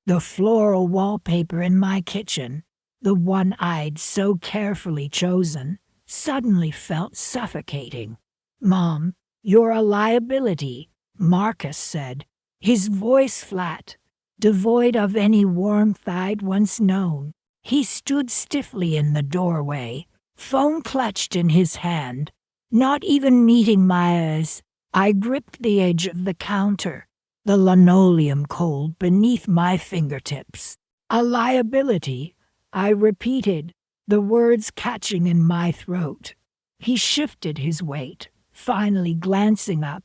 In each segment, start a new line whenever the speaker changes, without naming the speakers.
The floral wallpaper in my kitchen, the one I'd so carefully chosen, suddenly felt suffocating. Mom, you're a liability, Marcus said, his voice flat, devoid of any warmth I'd once known. He stood stiffly in the doorway, phone clutched in his hand. Not even meeting my eyes, I gripped the edge of the counter, the linoleum cold beneath my fingertips. A liability, I repeated, the words catching in my throat. He shifted his weight, finally glancing up.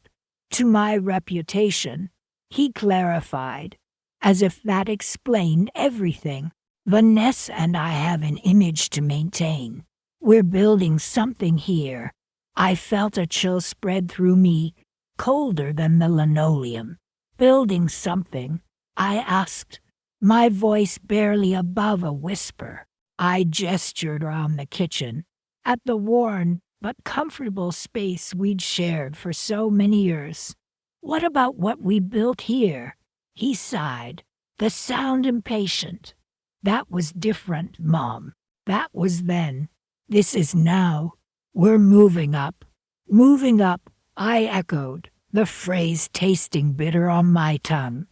To my reputation, he clarified, as if that explained everything. Vanessa and I have an image to maintain. We're building something here. I felt a chill spread through me, colder than the linoleum. Building something? I asked, my voice barely above a whisper. I gestured around the kitchen, at the worn but comfortable space we'd shared for so many years. What about what we built here? He sighed, the sound impatient. That was different, Mom. That was then. This is now. We're moving up. Moving up, I echoed, the phrase tasting bitter on my tongue.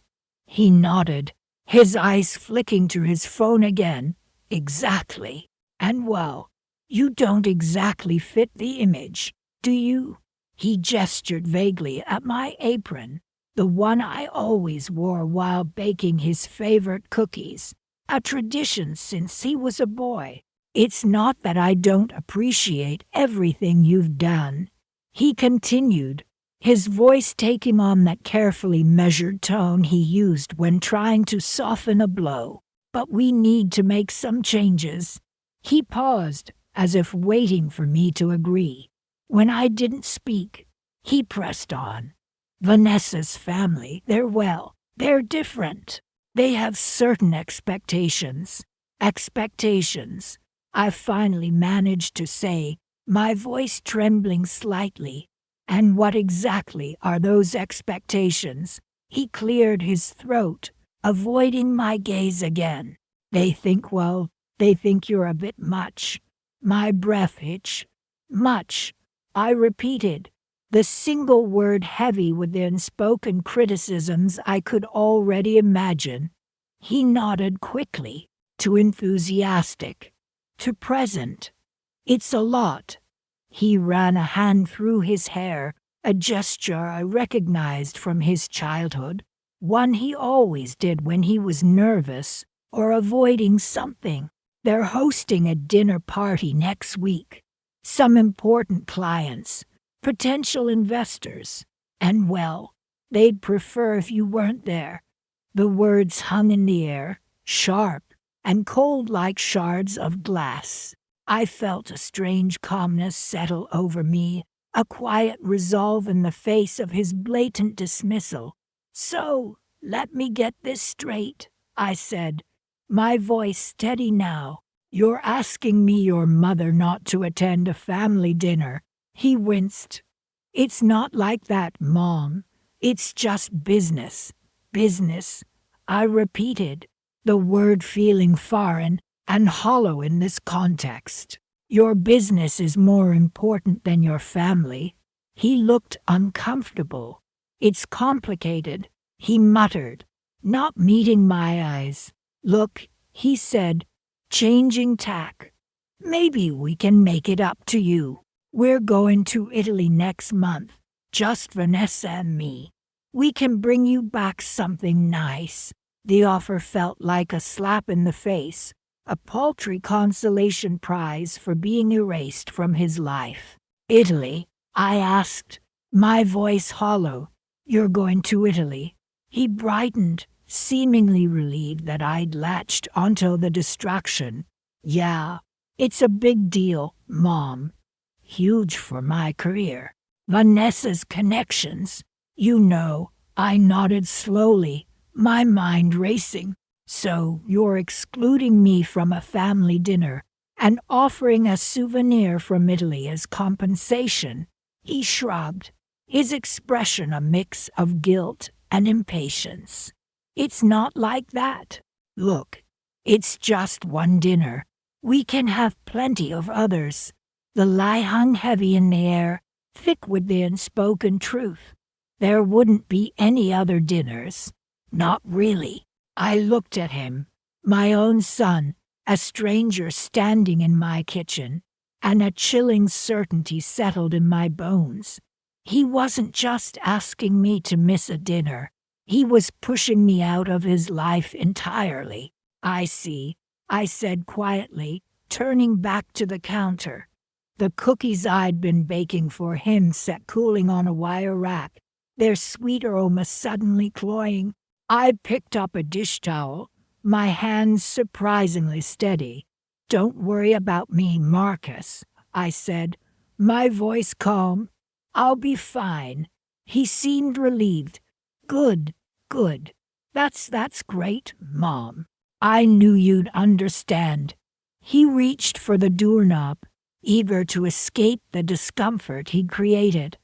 He nodded, his eyes flicking to his phone again. Exactly. And well, you don't exactly fit the image, do you? He gestured vaguely at my apron, the one I always wore while baking his favorite cookies, a tradition since he was a boy. It's not that I don't appreciate everything you've done, he continued, his voice taking on that carefully measured tone he used when trying to soften a blow. But we need to make some changes. He paused, as if waiting for me to agree. When I didn't speak, he pressed on. Vanessa's family, they're different. They have certain expectations. Expectations, I finally managed to say, my voice trembling slightly. And what exactly are those expectations? He cleared his throat, avoiding my gaze again. They think you're a bit much. My breath hitched. Much, I repeated, the single word heavy with the unspoken criticisms I could already imagine. He nodded quickly, to enthusiastic, to present. It's a lot. He ran a hand through his hair, a gesture I recognized from his childhood, one he always did when he was nervous or avoiding something. They're hosting a dinner party next week. Some important clients, potential investors, and well, they'd prefer if you weren't there. The words hung in the air, sharp and cold like shards of glass. I felt a strange calmness settle over me, a quiet resolve in the face of his blatant dismissal. So, let me get this straight, I said, my voice steady now. You're asking me, your mother, not to attend a family dinner. He winced. It's not like that, Mom. It's just business. Business, I repeated, the word feeling foreign and hollow in this context. Your business is more important than your family. He looked uncomfortable. It's complicated, he muttered, not meeting my eyes. Look, he said, changing tack. Maybe we can make it up to you. We're going to Italy next month, just Vanessa and me. We can bring you back something nice. The offer felt like a slap in the face, a paltry consolation prize for being erased from his life. Italy? I asked, my voice hollow. You're going to Italy? He brightened, seemingly relieved that I'd latched onto the distraction. Yeah, it's a big deal, Mom. Huge for my career. Vanessa's connections. You know, I nodded slowly, my mind racing. So you're excluding me from a family dinner and offering a souvenir from Italy as compensation? He shrugged, his expression a mix of guilt and impatience. It's not like that. Look, it's just one dinner. We can have plenty of others. The lie hung heavy in the air, thick with the unspoken truth. There wouldn't be any other dinners. Not really. I looked at him, my own son, a stranger standing in my kitchen, and a chilling certainty settled in my bones. He wasn't just asking me to miss a dinner. He was pushing me out of his life entirely. I see, I said quietly, turning back to the counter. The cookies I'd been baking for him sat cooling on a wire rack, their sweet aroma suddenly cloying. I picked up a dish towel, my hands surprisingly steady. "Don't worry about me, Marcus," I said, my voice calm. "I'll be fine." He seemed relieved. Good, good. That's great, Mom. I knew you'd understand." He reached for the doorknob, eager to escape the discomfort he'd created.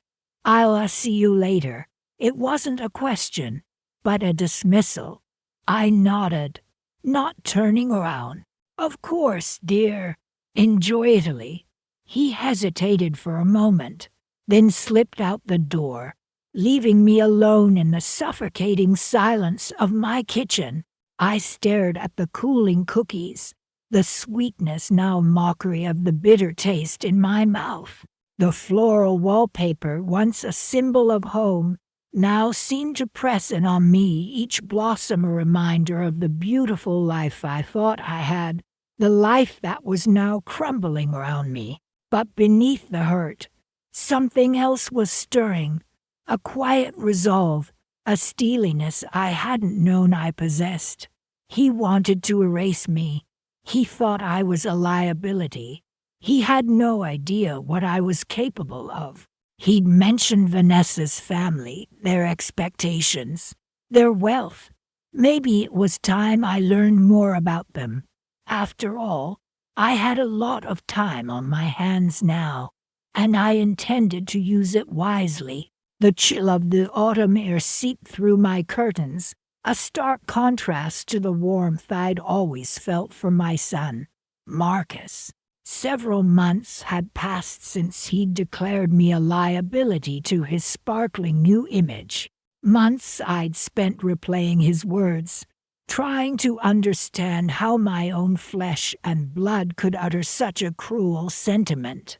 "I'll see you later." It wasn't a question, but a dismissal. I nodded, not turning around. "Of course, dear." Enjoyedly. He hesitated for a moment, then slipped out the door, leaving me alone in the suffocating silence of my kitchen. I stared at the cooling cookies, the sweetness now mockery of the bitter taste in my mouth. The floral wallpaper, once a symbol of home, now seemed to press in on me, each blossom a reminder of the beautiful life I thought I had, the life that was now crumbling around me. But beneath the hurt, something else was stirring, a quiet resolve, a steeliness I hadn't known I possessed. He wanted to erase me. He thought I was a liability. He had no idea what I was capable of. He'd mentioned Vanessa's family, their expectations, their wealth. Maybe it was time I learned more about them. After all, I had a lot of time on my hands now, and I intended to use it wisely. The chill of the autumn air seeped through my curtains, a stark contrast to the warmth I'd always felt for my son, Marcus. Several months had passed since he'd declared me a liability to his sparkling new image. Months I'd spent replaying his words, trying to understand how my own flesh and blood could utter such a cruel sentiment.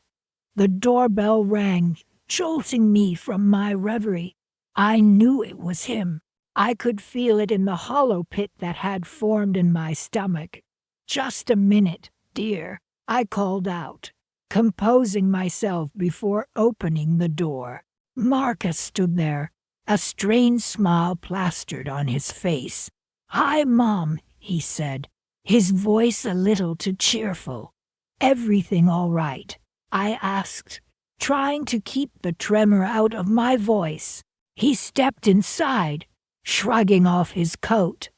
The doorbell rang, jolting me from my reverie. I knew it was him. I could feel it in the hollow pit that had formed in my stomach. "Just a minute, dear," I called out, composing myself before opening the door. Marcus stood there, a strange smile plastered on his face. "Hi, Mom," he said, his voice a little too cheerful. "Everything all right?" I asked, trying to keep the tremor out of my voice. He stepped inside, shrugging off his coat.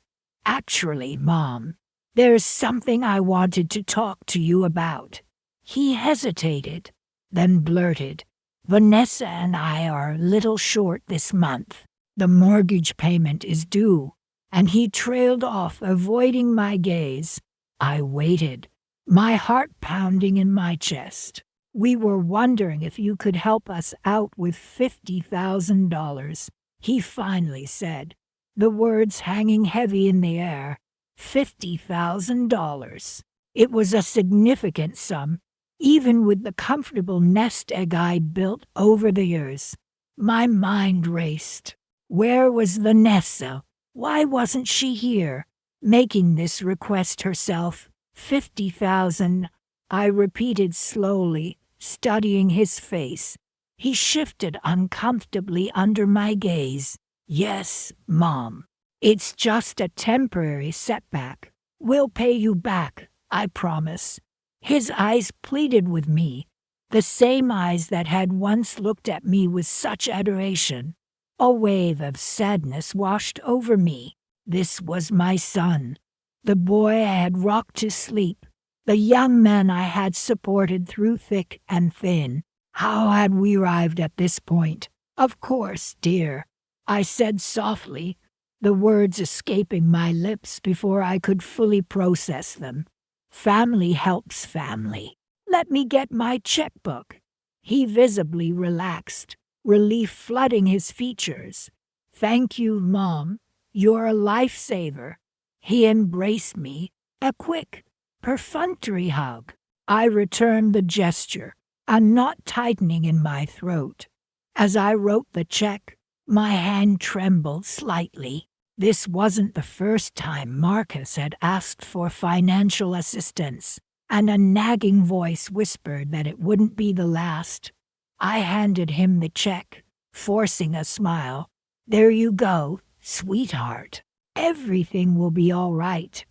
"Actually, Mom, there's something I wanted to talk to you about." He hesitated, then blurted, "Vanessa and I are a little short this month. The mortgage payment is due," and he trailed off, avoiding my gaze. I waited, my heart pounding in my chest. "We were wondering if you could help us out with $50,000, he finally said, the words hanging heavy in the air. $50,000. It was a significant sum, even with the comfortable nest egg I'd built over the years. My mind raced. Where was Vanessa? Why wasn't she here, making this request herself? 50,000, I repeated slowly, studying his face. He shifted uncomfortably under my gaze. "Yes, Mom. It's just a temporary setback. We'll pay you back, I promise." His eyes pleaded with me, the same eyes that had once looked at me with such adoration. A wave of sadness washed over me. This was my son, the boy I had rocked to sleep, the young man I had supported through thick and thin. How had we arrived at this point? "Of course, dear," I said softly, the words escaping my lips before I could fully process them. Family helps family. Let me get my checkbook. He visibly relaxed, relief flooding his features. Thank you, Mom. You're a lifesaver. He embraced me, a quick, perfunctory hug. I returned the gesture, a knot tightening in my throat. As I wrote the check, my hand trembled slightly. This wasn't the first time Marcus had asked for financial assistance, and a nagging voice whispered that it wouldn't be the last. I handed him the check, forcing a smile. There you go, sweetheart. Everything will be all right.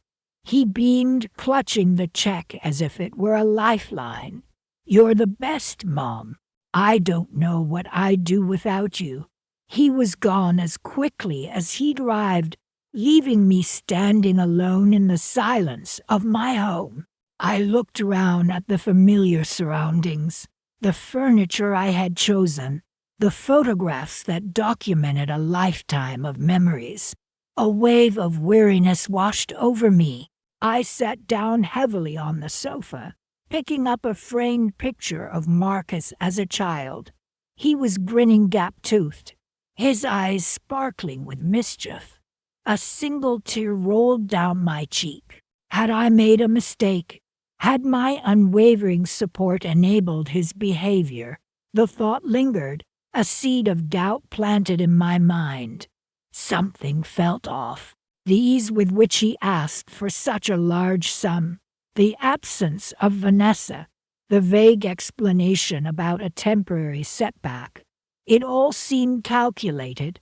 He beamed, clutching the check as if it were a lifeline. You're the best, Mom. I don't know what I'd do without you. He was gone as quickly as he'd arrived, leaving me standing alone in the silence of my home. I looked around at the familiar surroundings, the furniture I had chosen, the photographs that documented a lifetime of memories. A wave of weariness washed over me. I sat down heavily on the sofa, picking up a framed picture of Marcus as a child. He was grinning gap-toothed, his eyes sparkling with mischief. A single tear rolled down my cheek. Had I made a mistake? Had my unwavering support enabled his behavior? The thought lingered, a seed of doubt planted in my mind. Something felt off. The ease with which he asked for such a large sum, the absence of Vanessa, the vague explanation about a temporary setback. It all seemed calculated.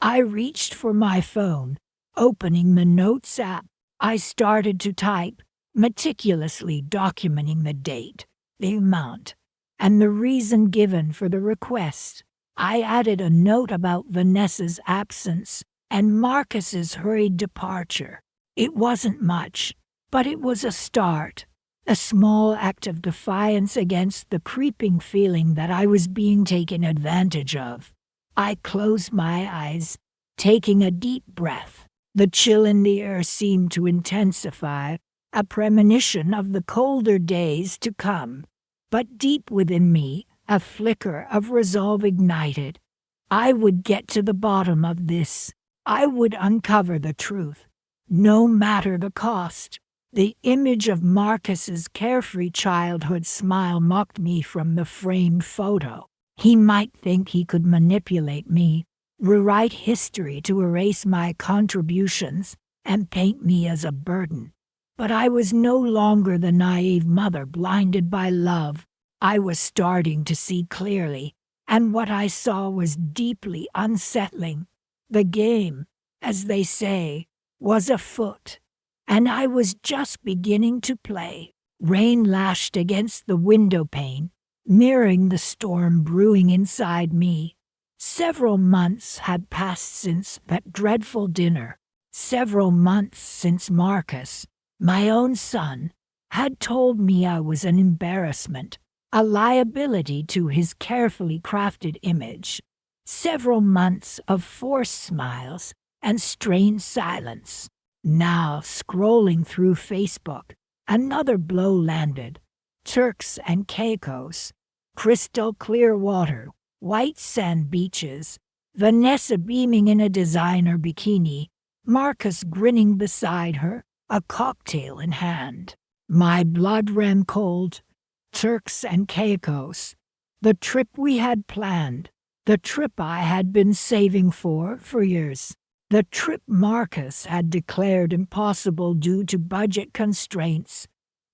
I reached for my phone. Opening the Notes app, I started to type, meticulously documenting the date, the amount, and the reason given for the request. I added a note about Vanessa's absence and Marcus's hurried departure. It wasn't much, but it was a start. A small act of defiance against the creeping feeling that I was being taken advantage of. I closed my eyes, taking a deep breath. The chill in the air seemed to intensify, a premonition of the colder days to come. But deep within me, a flicker of resolve ignited. I would get to the bottom of this. I would uncover the truth, no matter the cost. The image of Marcus's carefree childhood smile mocked me from the framed photo. He might think he could manipulate me, rewrite history to erase my contributions, and paint me as a burden. But I was no longer the naive mother blinded by love. I was starting to see clearly, and what I saw was deeply unsettling. The game, as they say, was afoot, and I was just beginning to play. Rain lashed against the window pane, mirroring the storm brewing inside me. Several months had passed since that dreadful dinner. Several months since Marcus, my own son, had told me I was an embarrassment, a liability to his carefully crafted image. Several months of forced smiles and strained silence. Now, scrolling through Facebook, another blow landed. Turks and Caicos, crystal clear water, white sand beaches, Vanessa beaming in a designer bikini, Marcus grinning beside her, a cocktail in hand. My blood ran cold. Turks and Caicos, the trip we had planned, the trip I had been saving for years. The trip Marcus had declared impossible due to budget constraints.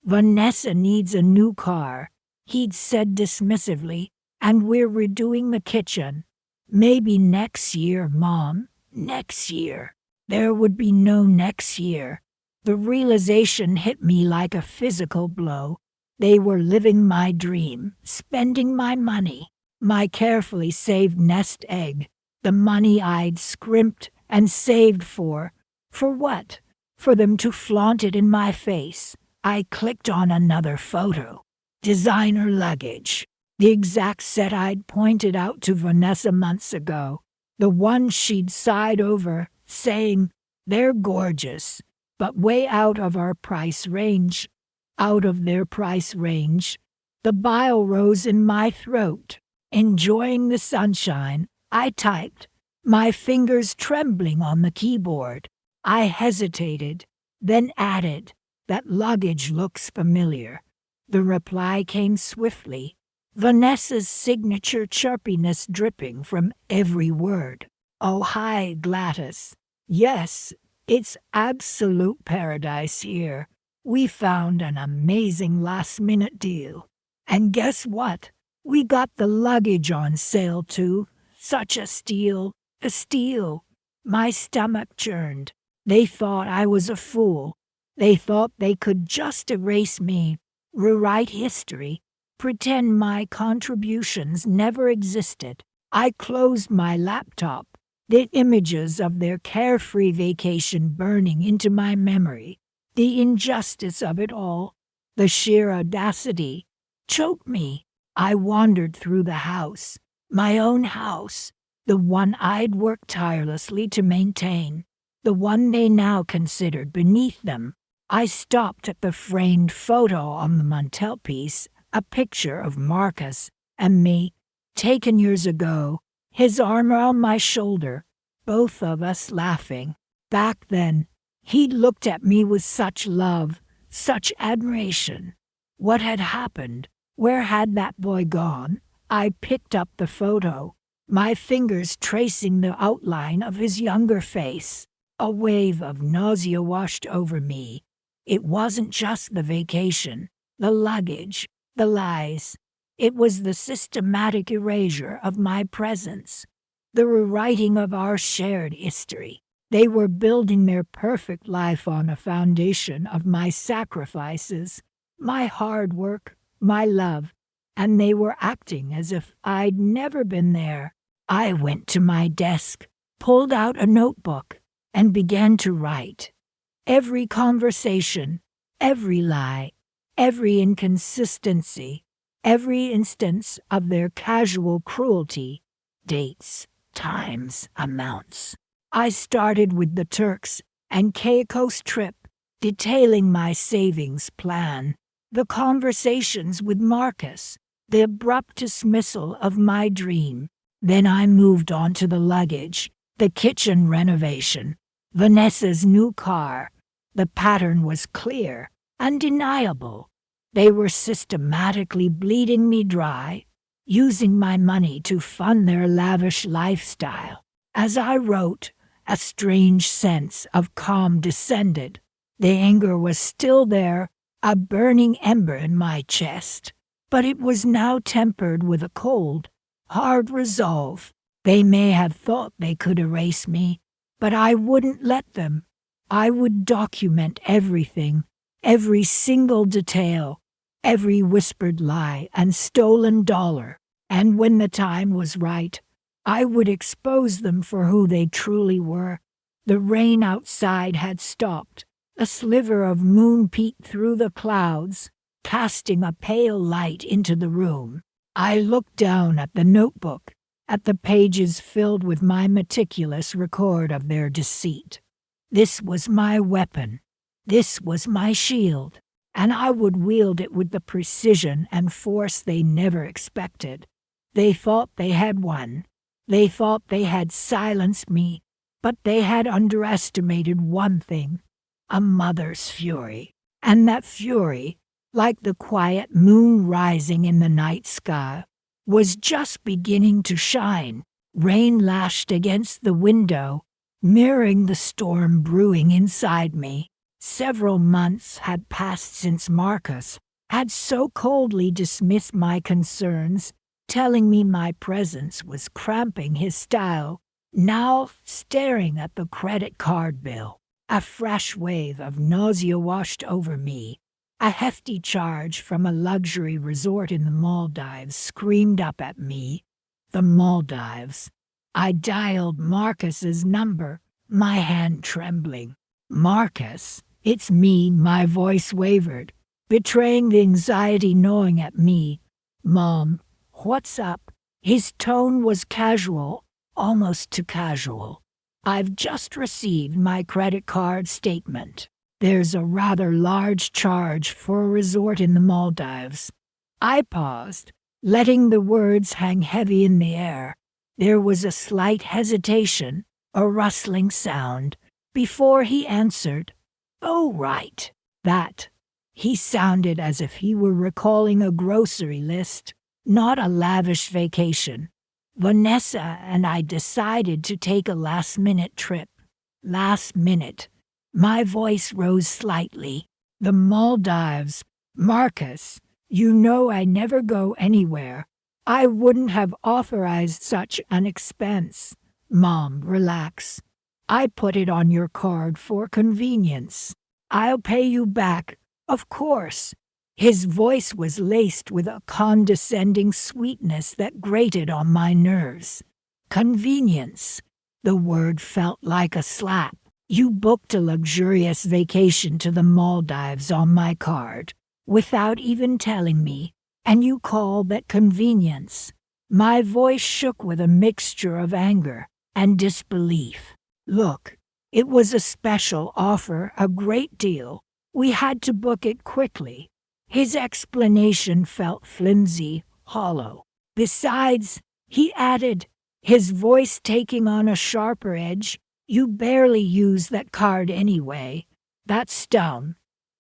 Vanessa needs a new car, he'd said dismissively, and we're redoing the kitchen. Maybe next year, Mom, next year. There would be no next year. The realization hit me like a physical blow. They were living my dream, spending my money, my carefully saved nest egg, the money I'd scrimped and saved for. For what? For them to flaunt it in my face. I clicked on another photo. Designer luggage. The exact set I'd pointed out to Vanessa months ago. The one she'd sighed over, saying, "They're gorgeous, but way out of our price range." Out of their price range. The bile rose in my throat. Enjoying the sunshine, I typed, my fingers trembling on the keyboard. I hesitated, then added, "That luggage looks familiar." The reply came swiftly, Vanessa's signature chirpiness dripping from every word. "Oh, hi, Gladys. Yes, it's absolute paradise here. We found an amazing last-minute deal. And guess what? We got the luggage on sale too. Such a steal, a steal." My stomach churned. They thought I was a fool. They thought they could just erase me, rewrite history, pretend my contributions never existed. I closed my laptop, the images of their carefree vacation burning into my memory. The injustice of it all, the sheer audacity, choked me. I wandered through the house, my own house, the one I'd worked tirelessly to maintain, the one they now considered beneath them. I stopped at the framed photo on the mantelpiece, a picture of Marcus and me, taken years ago, his arm around my shoulder, both of us laughing. Back then, he'd looked at me with such love, such admiration. What had happened? Where had that boy gone? I picked up the photo, my fingers tracing the outline of his younger face. A wave of nausea washed over me. It wasn't just the vacation, the luggage, the lies. It was the systematic erasure of my presence, the rewriting of our shared history. They were building their perfect life on a foundation of my sacrifices, my hard work, my love, and they were acting as if I'd never been there. I went to my desk, pulled out a notebook, and began to write. Every conversation, every lie, every inconsistency, every instance of their casual cruelty, dates, times, amounts. I started with the Turks and Caicos trip, detailing my savings plan, the conversations with Marcus, the abrupt dismissal of my dream. Then I moved on to the luggage, the kitchen renovation, Vanessa's new car. The pattern was clear, undeniable. They were systematically bleeding me dry, using my money to fund their lavish lifestyle. As I wrote, a strange sense of calm descended. The anger was still there, a burning ember in my chest, but it was now tempered with a cold, hard resolve. They may have thought they could erase me, but I wouldn't let them. I would document everything, every single detail, every whispered lie and stolen dollar, and when the time was right, I would expose them for who they truly were. The rain outside had stopped. A sliver of moon peeked through the clouds, casting a pale light into the room. I looked down at the notebook, at the pages filled with my meticulous record of their deceit. This was my weapon. This was my shield, and I would wield it with the precision and force they never expected. They thought they had won. They thought they had silenced me, but they had underestimated one thing, a mother's fury. And that fury, like the quiet moon rising in the night sky, was just beginning to shine. Rain lashed against the window, mirroring the storm brewing inside me. Several months had passed since Marcus had so coldly dismissed my concerns, telling me my presence was cramping his style. Now, staring at the credit card bill, a fresh wave of nausea washed over me. A hefty charge from a luxury resort in the Maldives screamed up at me. The Maldives. I dialed Marcus's number, my hand trembling. "Marcus, it's me," my voice wavered, betraying the anxiety gnawing at me. "Mom, what's up?" His tone was casual, almost too casual. I've just received my credit card statement. There's a rather large charge for a resort in the Maldives. I paused, letting the words hang heavy in the air. There was a slight hesitation, a rustling sound, before he answered. Oh, right. That. He sounded as if he were recalling a grocery list, not a lavish vacation. Vanessa and I decided to take a last-minute trip. Last minute. My voice rose slightly. The Maldives. Marcus, you know I never go anywhere. I wouldn't have authorized such an expense. Mom, relax. I put it on your card for convenience. I'll pay you back, of course. His voice was laced with a condescending sweetness that grated on my nerves. Convenience. The word felt like a slap. You booked a luxurious vacation to the Maldives on my card, without even telling me, and you call that convenience. My voice shook with a mixture of anger and disbelief. Look, it was a special offer, a great deal. We had to book it quickly. His explanation felt flimsy, hollow. Besides, he added, his voice taking on a sharper edge, you barely use that card anyway. That's dumb.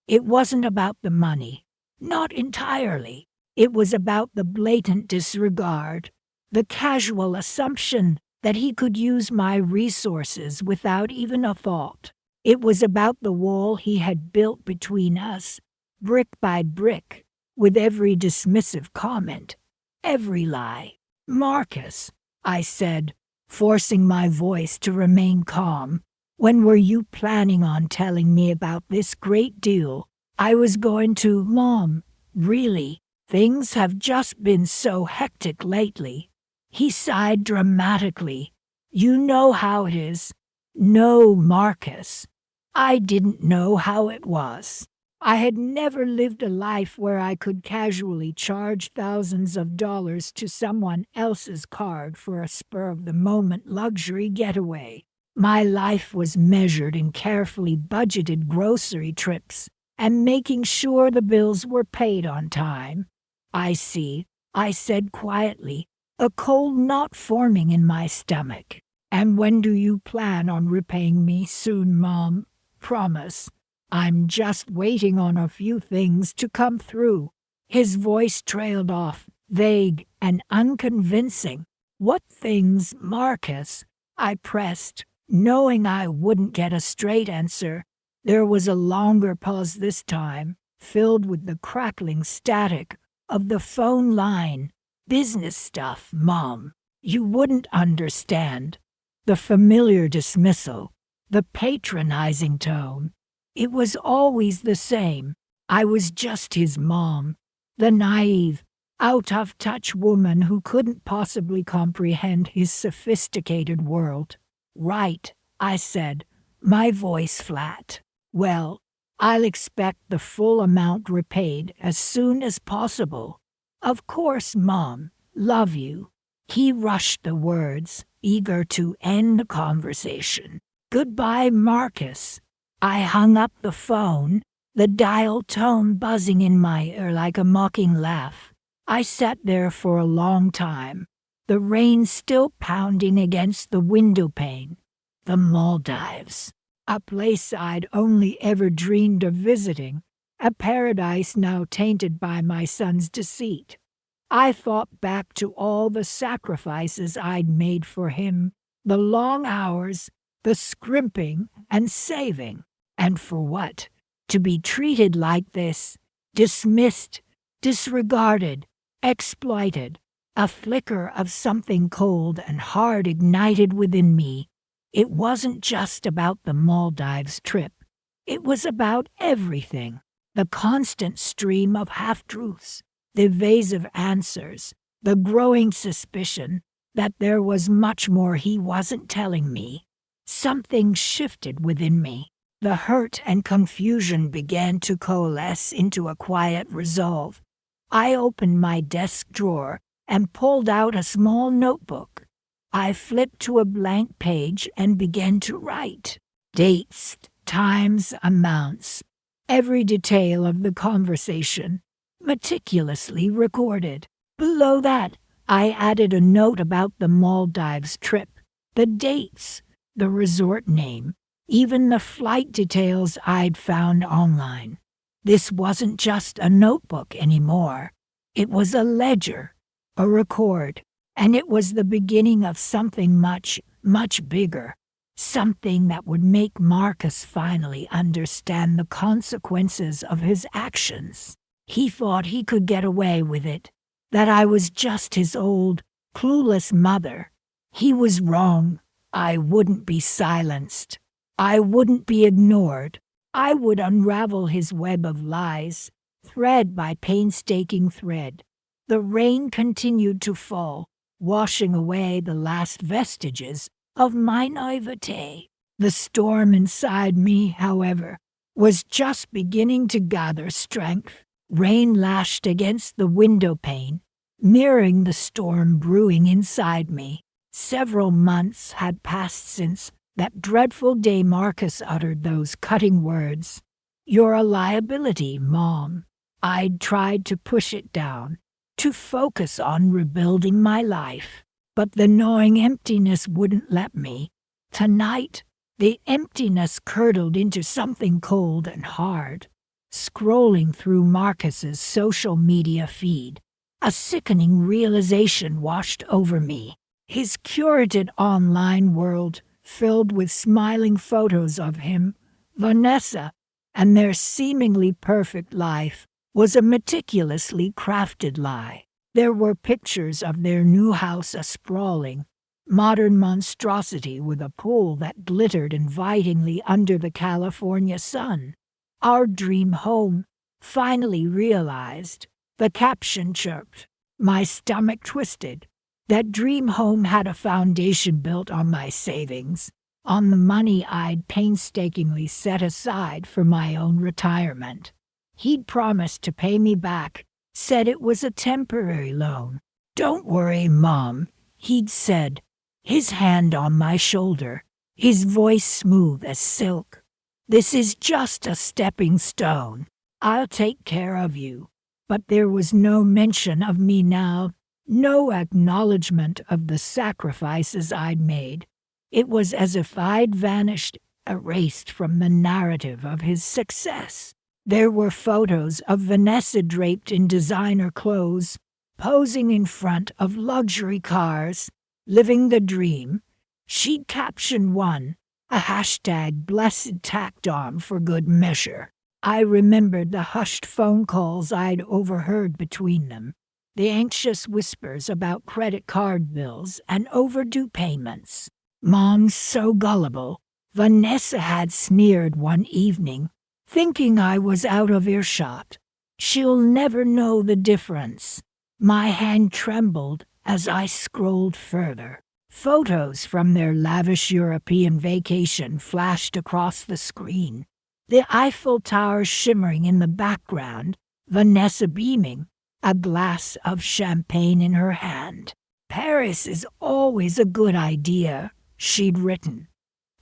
It wasn't about the money. Not entirely. It was about the blatant disregard, the casual assumption that he could use my resources without even a thought. It was about the wall he had built between us, brick by brick, with every dismissive comment, every lie. Marcus, I said, forcing my voice to remain calm, when were you planning on telling me about this great deal? I was going to, Mom, really, things have just been so hectic lately. He sighed dramatically. You know how it is. No, Marcus. I didn't know how it was. I had never lived a life where I could casually charge thousands of dollars to someone else's card for a spur-of-the-moment luxury getaway. My life was measured in carefully budgeted grocery trips and making sure the bills were paid on time. I see, I said quietly, a cold knot forming in my stomach. And when do you plan on repaying me soon, Mom? Promise. I'm just waiting on a few things to come through. His voice trailed off, vague and unconvincing. What things, Marcus? I pressed, knowing I wouldn't get a straight answer. There was a longer pause this time, filled with the crackling static of the phone line. Business stuff, Mom. You wouldn't understand. The familiar dismissal, the patronizing tone. It was always the same. I was just his mom, the naive, out-of-touch woman who couldn't possibly comprehend his sophisticated world. Right, I said, my voice flat. Well, I'll expect the full amount repaid as soon as possible. Of course, Mom. Love you. He rushed the words, eager to end the conversation. Goodbye, Marcus. I hung up the phone, the dial tone buzzing in my ear like a mocking laugh. I sat there for a long time, the rain still pounding against the window pane. The Maldives, a place I'd only ever dreamed of visiting, a paradise now tainted by my son's deceit. I thought back to all the sacrifices I'd made for him, the long hours, the scrimping and saving. And for what? To be treated like this, dismissed, disregarded, exploited. A flicker of something cold and hard ignited within me. It wasn't just about the Maldives trip. It was about everything. The constant stream of half-truths, the evasive answers, the growing suspicion that there was much more he wasn't telling me. Something shifted within me. The hurt and confusion began to coalesce into a quiet resolve. I opened my desk drawer and pulled out a small notebook. I flipped to a blank page and began to write. Dates, times, amounts, every detail of the conversation, meticulously recorded. Below that, I added a note about the Maldives trip, the dates, the resort name, even the flight details I'd found online. This wasn't just a notebook anymore. It was a ledger, a record, and it was the beginning of something much, much bigger. Something that would make Marcus finally understand the consequences of his actions. He thought he could get away with it, that I was just his old, clueless mother. He was wrong. I wouldn't be silenced. I wouldn't be ignored. I would unravel his web of lies, thread by painstaking thread. The rain continued to fall, washing away the last vestiges of my naivete. The storm inside me, however, was just beginning to gather strength. Rain lashed against the window pane, mirroring the storm brewing inside me. Several months had passed since that dreadful day Marcus uttered those cutting words. "You're a liability, Mom." I'd tried to push it down, to focus on rebuilding my life, but the gnawing emptiness wouldn't let me. Tonight, the emptiness curdled into something cold and hard. Scrolling through Marcus's social media feed, a sickening realization washed over me. His curated online world, filled with smiling photos of him, Vanessa, and their seemingly perfect life, was a meticulously crafted lie. There were pictures of their new house, a sprawling, modern monstrosity with a pool that glittered invitingly under the California sun. "Our dream home, finally realized," the caption chirped. My stomach twisted. That dream home had a foundation built on my savings, on the money I'd painstakingly set aside for my own retirement. He'd promised to pay me back, said it was a temporary loan. "Don't worry, Mom," he'd said, his hand on my shoulder, his voice smooth as silk. "This is just a stepping stone. I'll take care of you." But there was no mention of me now, no acknowledgement of the sacrifices I'd made. It was as if I'd vanished, erased from the narrative of his success. There were photos of Vanessa draped in designer clothes, posing in front of luxury cars, living the dream. She'd captioned one, a hashtag blessed tacked on for good measure. I remembered the hushed phone calls I'd overheard between them, the anxious whispers about credit card bills and overdue payments. "Mom's so gullible," Vanessa had sneered one evening, thinking I was out of earshot. "She'll never know the difference." My hand trembled as I scrolled further. Photos from their lavish European vacation flashed across the screen. The Eiffel Tower shimmering in the background, Vanessa beaming, a glass of champagne in her hand. "Paris is always a good idea," she'd written.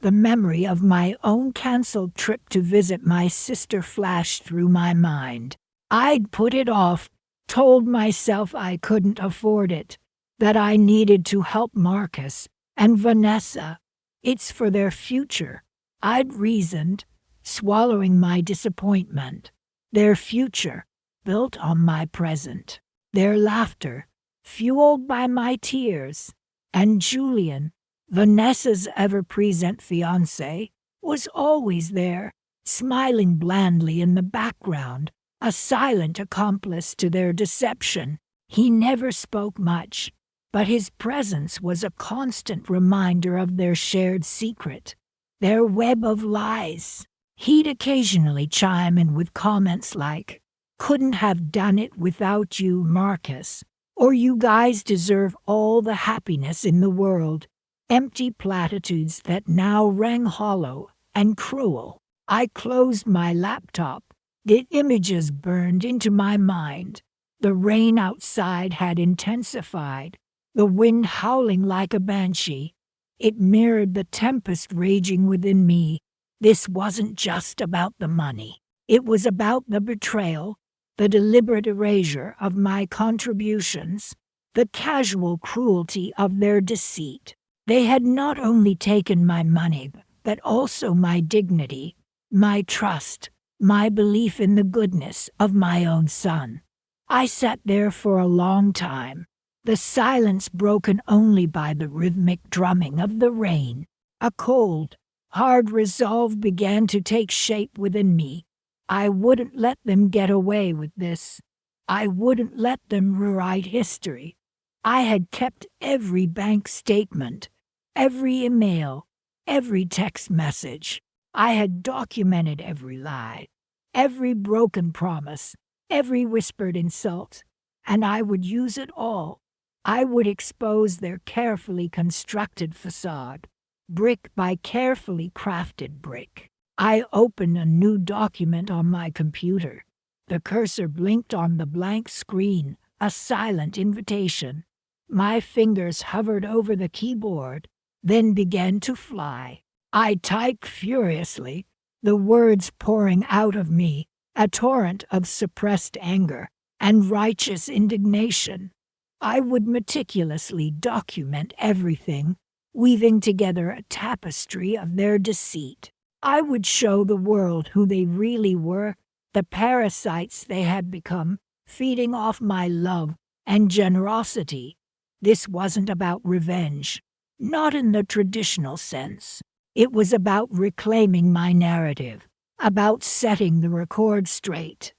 The memory of my own cancelled trip to visit my sister flashed through my mind. I'd put it off, told myself I couldn't afford it, that I needed to help Marcus and Vanessa. It's for their future, I'd reasoned, swallowing my disappointment. Their future, built on my present. Their laughter, fueled by my tears. And Julian, Vanessa's ever-present fiancé, was always there, smiling blandly in the background, a silent accomplice to their deception. He never spoke much, but his presence was a constant reminder of their shared secret, their web of lies. He'd occasionally chime in with comments like, "Couldn't have done it without you, Marcus," or "You guys deserve all the happiness in the world." Empty platitudes that now rang hollow and cruel. I closed my laptop. The images burned into my mind. The rain outside had intensified. the wind howling like a banshee. It mirrored the tempest raging within me. This wasn't just about the money. It was about the betrayal, the deliberate erasure of my contributions, the casual cruelty of their deceit. They had not only taken my money, but also my dignity, my trust, my belief in the goodness of my own son. I sat there for a long time, the silence broken only by the rhythmic drumming of the rain. A cold, hard resolve began to take shape within me. I wouldn't let them get away with this. I wouldn't let them rewrite history. I had kept every bank statement, every email, every text message. I had documented every lie, every broken promise, every whispered insult, and I would use it all. I would expose their carefully constructed facade, brick by carefully crafted brick. I opened a new document on my computer. The cursor blinked on the blank screen, a silent invitation. My fingers hovered over the keyboard, then began to fly. I typed furiously, the words pouring out of me, a torrent of suppressed anger and righteous indignation. I would meticulously document everything, weaving together a tapestry of their deceit. I would show the world who they really were, the parasites they had become, feeding off my love and generosity. This wasn't about revenge, not in the traditional sense. It was about reclaiming my narrative, about setting the record straight.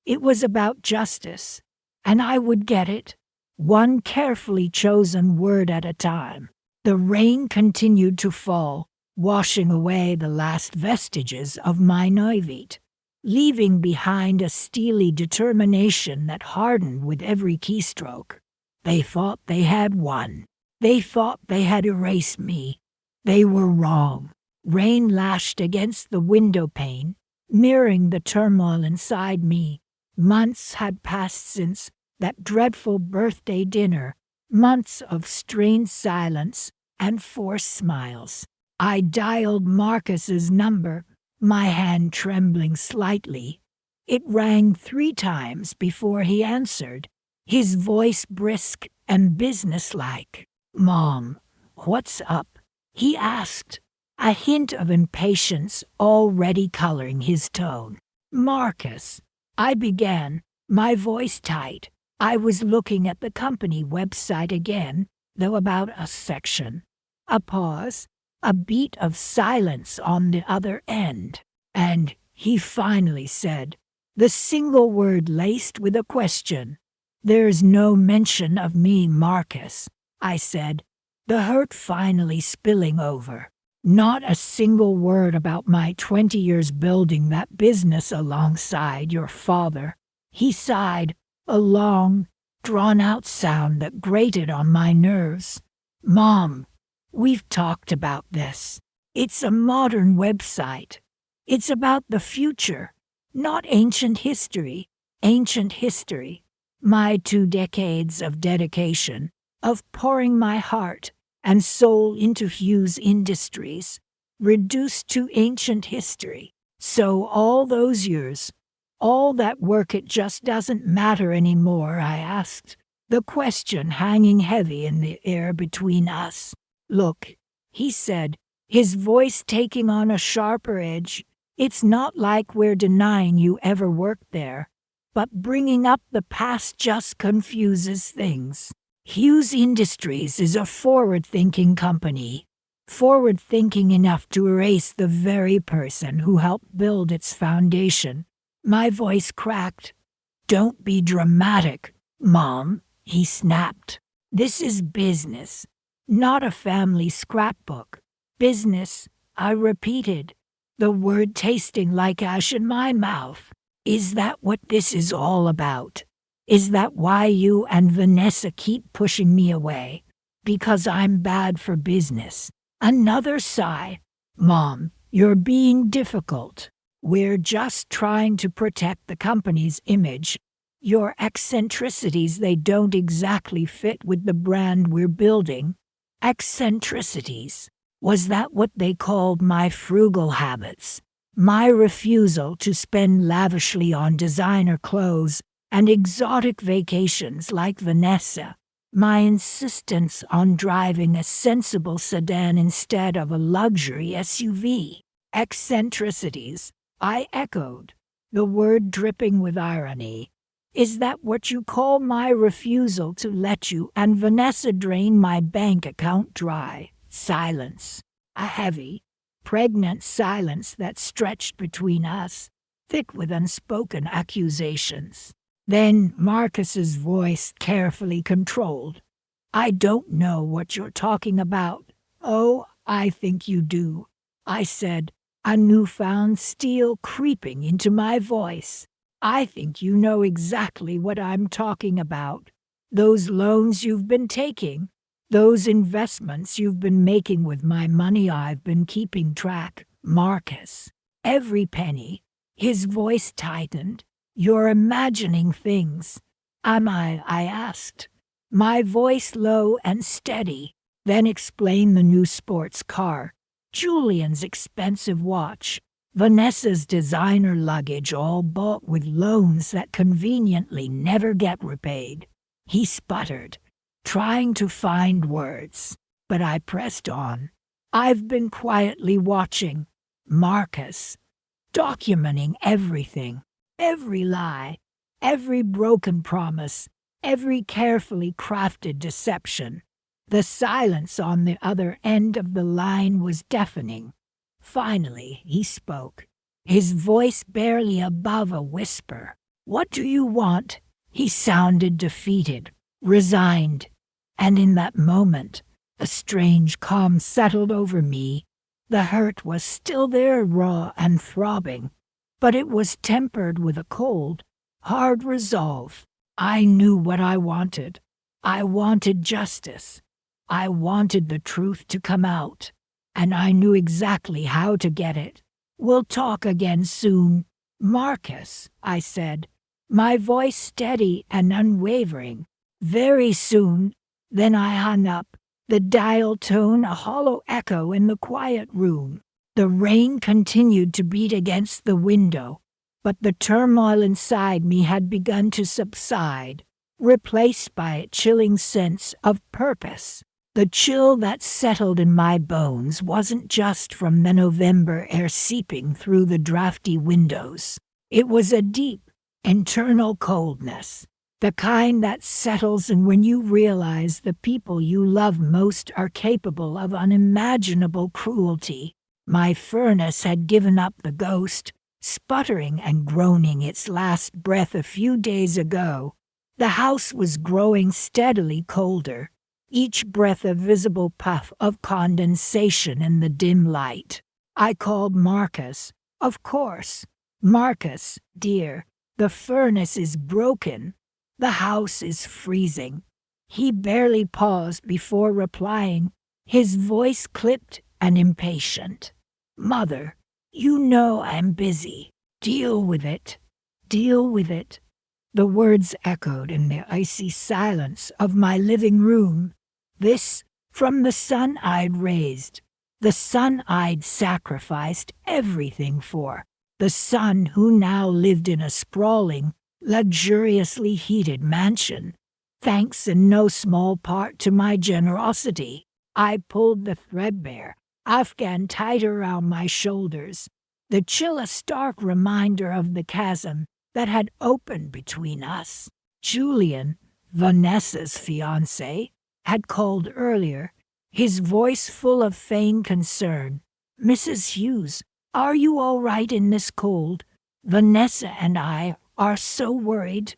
It was about justice, and I would get it, one carefully chosen word at a time. The rain continued to fall, washing away the last vestiges of my naivete, leaving behind a steely determination that hardened with every keystroke. They thought they had won. They thought they had erased me. They were wrong. Rain lashed against the window pane, mirroring the turmoil inside me. Months had passed since that dreadful birthday dinner, months of strained silence and forced smiles. I dialed Marcus's number, my hand trembling slightly. It rang 3 times before he answered, his voice brisk and businesslike. "Mom, what's up?" he asked, a hint of impatience already coloring his tone. "Marcus," I began, my voice tight. I was looking at the company website again, though about a section. A pause, a beat of silence on the other end. And he finally said, the single word laced with a question. "There's no mention of me, Marcus," I said, the hurt finally spilling over. "Not a single word about my 20 years building that business alongside your father." He sighed, a long, drawn-out sound that grated on my nerves. "Mom, we've talked about this. It's a modern website. It's about the future, not ancient history. Ancient history. My 2 decades of dedication, of pouring my heart and soul into Hughes Industries, reduced to ancient history. So all those years, all that work, it just doesn't matter anymore?" I asked, the question hanging heavy in the air between us. "Look," he said, his voice taking on a sharper edge, "it's not like we're denying you ever worked there, but bringing up the past just confuses things. Hughes Industries is a forward-thinking company, forward-thinking enough to erase the very person who helped build its foundation." My voice cracked. "Don't be dramatic, Mom," he snapped. "This is business, not a family scrapbook." "Business," I repeated, the word tasting like ash in my mouth. "Is that what this is all about? Is that why you and Vanessa keep pushing me away? Because I'm bad for business?" Another sigh. "Mom, you're being difficult. We're just trying to protect the company's image. Your eccentricities, they don't exactly fit with the brand we're building. Eccentricities. Was that what they called my frugal habits? My refusal to spend lavishly on designer clothes and exotic vacations like Vanessa? My insistence on driving a sensible sedan instead of a luxury SUV? Eccentricities, I echoed, the word dripping with irony. Is that what you call my refusal to let you and Vanessa drain my bank account dry? Silence. A heavy, pregnant silence that stretched between us, thick with unspoken accusations. Then Marcus's voice, carefully controlled. I don't know what you're talking about. Oh, I think you do, I said, a newfound steel creeping into my voice. I think you know exactly what I'm talking about. Those loans you've been taking, those investments you've been making with my money, I've been keeping track, Marcus. Every penny. His voice tightened. You're imagining things. Am I asked. My voice low and steady. Then explain the new sports car, Julian's expensive watch, Vanessa's designer luggage, all bought with loans that conveniently never get repaid. He sputtered, trying to find words, but I pressed on. I've been quietly watching, Marcus, documenting everything, every lie, every broken promise, every carefully crafted deception. The silence on the other end of the line was deafening. Finally, he spoke, his voice barely above a whisper. What do you want? He sounded defeated, resigned. And in that moment, a strange calm settled over me. The hurt was still there, raw and throbbing, but it was tempered with a cold, hard resolve. I knew what I wanted. I wanted justice. I wanted the truth to come out, and I knew exactly how to get it. We'll talk again soon, Marcus, I said, my voice steady and unwavering. Very soon. Then I hung up, the dial tone a hollow echo in the quiet room. The rain continued to beat against the window, but the turmoil inside me had begun to subside, replaced by a chilling sense of purpose. The chill that settled in my bones wasn't just from the November air seeping through the drafty windows. It was a deep, internal coldness, the kind that settles in when you realize the people you love most are capable of unimaginable cruelty. My furnace had given up the ghost, sputtering and groaning its last breath a few days ago. The house was growing steadily colder, each breath a visible puff of condensation in the dim light. I called Marcus. Of course. Marcus, dear, the furnace is broken. The house is freezing. He barely paused before replying, his voice clipped and impatient. Mother, you know I'm busy. Deal with it. Deal with it. The words echoed in the icy silence of my living room. This, from the son I'd raised, the son I'd sacrificed everything for, the son who now lived in a sprawling, luxuriously heated mansion. Thanks in no small part to my generosity, I pulled the threadbare afghan tight around my shoulders, the chill a stark reminder of the chasm that had opened between us. Julian, Vanessa's fiancé, had called earlier, his voice full of feigned concern. Mrs. Hughes, are you all right in this cold? Vanessa and I are so worried.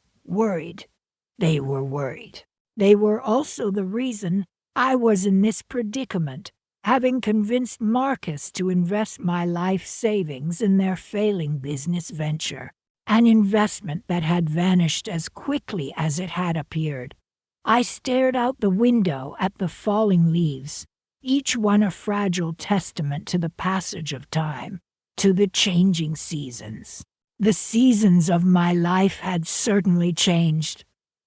They were worried. They were also the reason I was in this predicament, having convinced Marcus to invest my life savings in their failing business venture, an investment that had vanished as quickly as it had appeared. I stared out the window at the falling leaves, each one a fragile testament to the passage of time, to the changing seasons. The seasons of my life had certainly changed.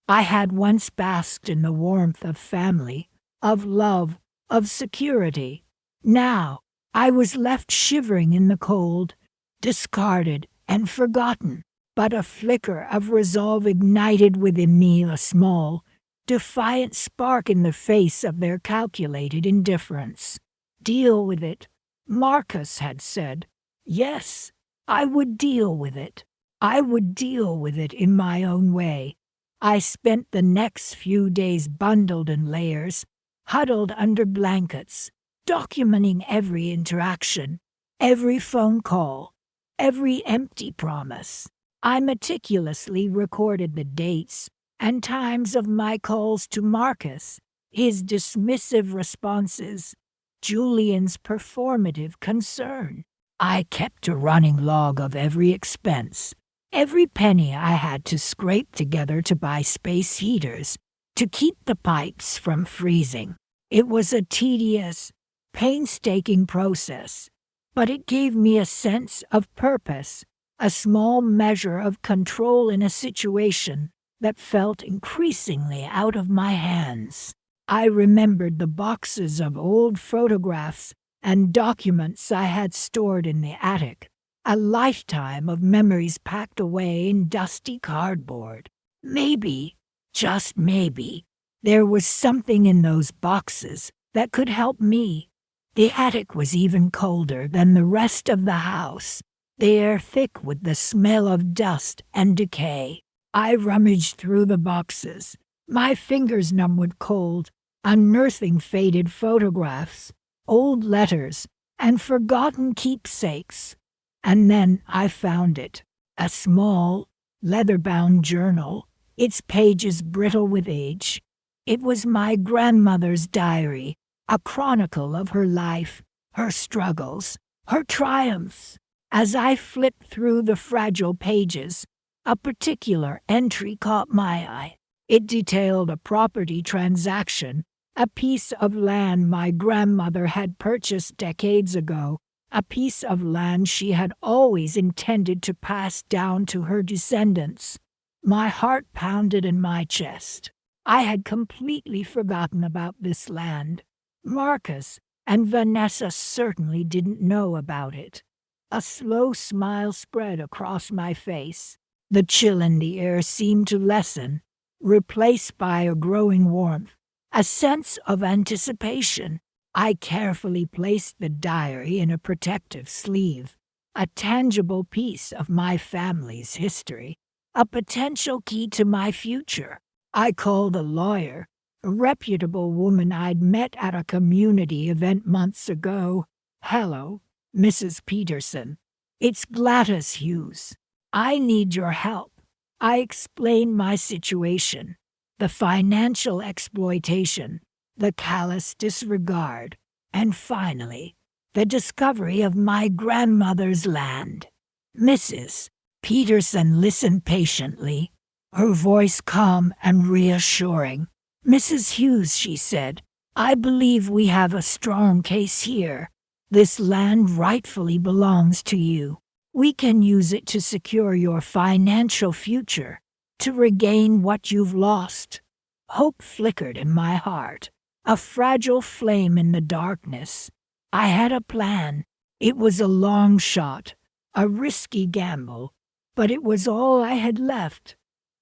I had once basked in the warmth of family, of love, of security. Now, I was left shivering in the cold, discarded and forgotten. But a flicker of resolve ignited within me a small, defiant spark in the face of their calculated indifference. Deal with it, Marcus had said. Yes, I would deal with it. I would deal with it in my own way. I spent the next few days bundled in layers, huddled under blankets, documenting every interaction, every phone call, every empty promise. I meticulously recorded the dates and times of my calls to Marcus, his dismissive responses, Julian's performative concern. I kept a running log of every expense, every penny I had to scrape together to buy space heaters, to keep the pipes from freezing. It was a tedious, painstaking process, but it gave me a sense of purpose, a small measure of control in a situation that felt increasingly out of my hands. I remembered the boxes of old photographs and documents I had stored in the attic, a lifetime of memories packed away in dusty cardboard. Maybe, just maybe, there was something in those boxes that could help me. The attic was even colder than the rest of the house, the air thick with the smell of dust and decay. I rummaged through the boxes, my fingers numb with cold, unearthing faded photographs, old letters, and forgotten keepsakes. And then I found it, a small, leather-bound journal, its pages brittle with age. It was my grandmother's diary, a chronicle of her life, her struggles, her triumphs. As I flipped through the fragile pages, a particular entry caught my eye. It detailed a property transaction, a piece of land my grandmother had purchased decades ago, a piece of land she had always intended to pass down to her descendants. My heart pounded in my chest. I had completely forgotten about this land. Marcus and Vanessa certainly didn't know about it. A slow smile spread across my face. The chill in the air seemed to lessen, replaced by a growing warmth, a sense of anticipation. I carefully placed the diary in a protective sleeve, a tangible piece of my family's history, a potential key to my future. I called a lawyer, a reputable woman I'd met at a community event months ago. "Hello, Mrs. Peterson. It's Gladys Hughes. I need your help." I explained my situation, the financial exploitation, the callous disregard, and finally, the discovery of my grandmother's land. Mrs. Peterson listened patiently, her voice calm and reassuring. "Mrs. Hughes," she said, "I believe we have a strong case here. This land rightfully belongs to you. We can use it to secure your financial future, to regain what you've lost." Hope flickered in my heart, a fragile flame in the darkness. I had a plan. It was a long shot, a risky gamble, but it was all I had left.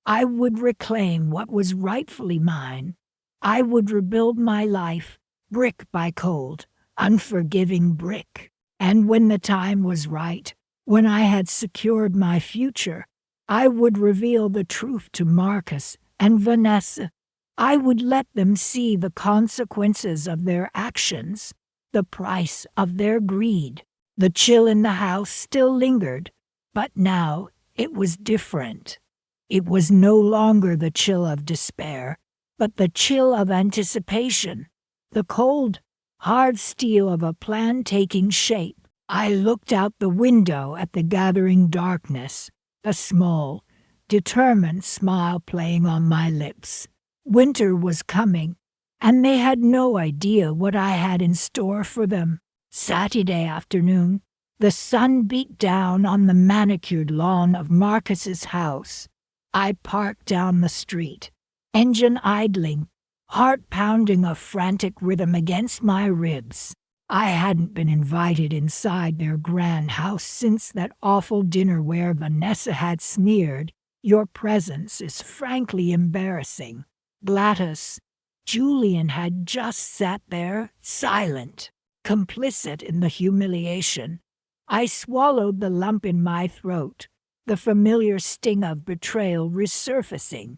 I would reclaim what was rightfully mine. I would rebuild my life, brick by cold, unforgiving brick. And when the time was right, when I had secured my future, I would reveal the truth to Marcus and Vanessa. I would let them see the consequences of their actions, the price of their greed. The chill in the house still lingered, but now it was different. It was no longer the chill of despair, but the chill of anticipation, the cold, hard steel of a plan taking shape. I looked out the window at the gathering darkness, a small, determined smile playing on my lips. Winter was coming, and they had no idea what I had in store for them. Saturday afternoon, The sun beat down on the manicured lawn of Marcus's house. I parked down the street, engine idling, heart pounding a frantic rhythm against my ribs. I hadn't been invited inside their grand house since that awful dinner where Vanessa had sneered, "Your presence is frankly embarrassing." Gladys, Julian had just sat there, silent, complicit in the humiliation. I swallowed the lump in my throat, the familiar sting of betrayal resurfacing.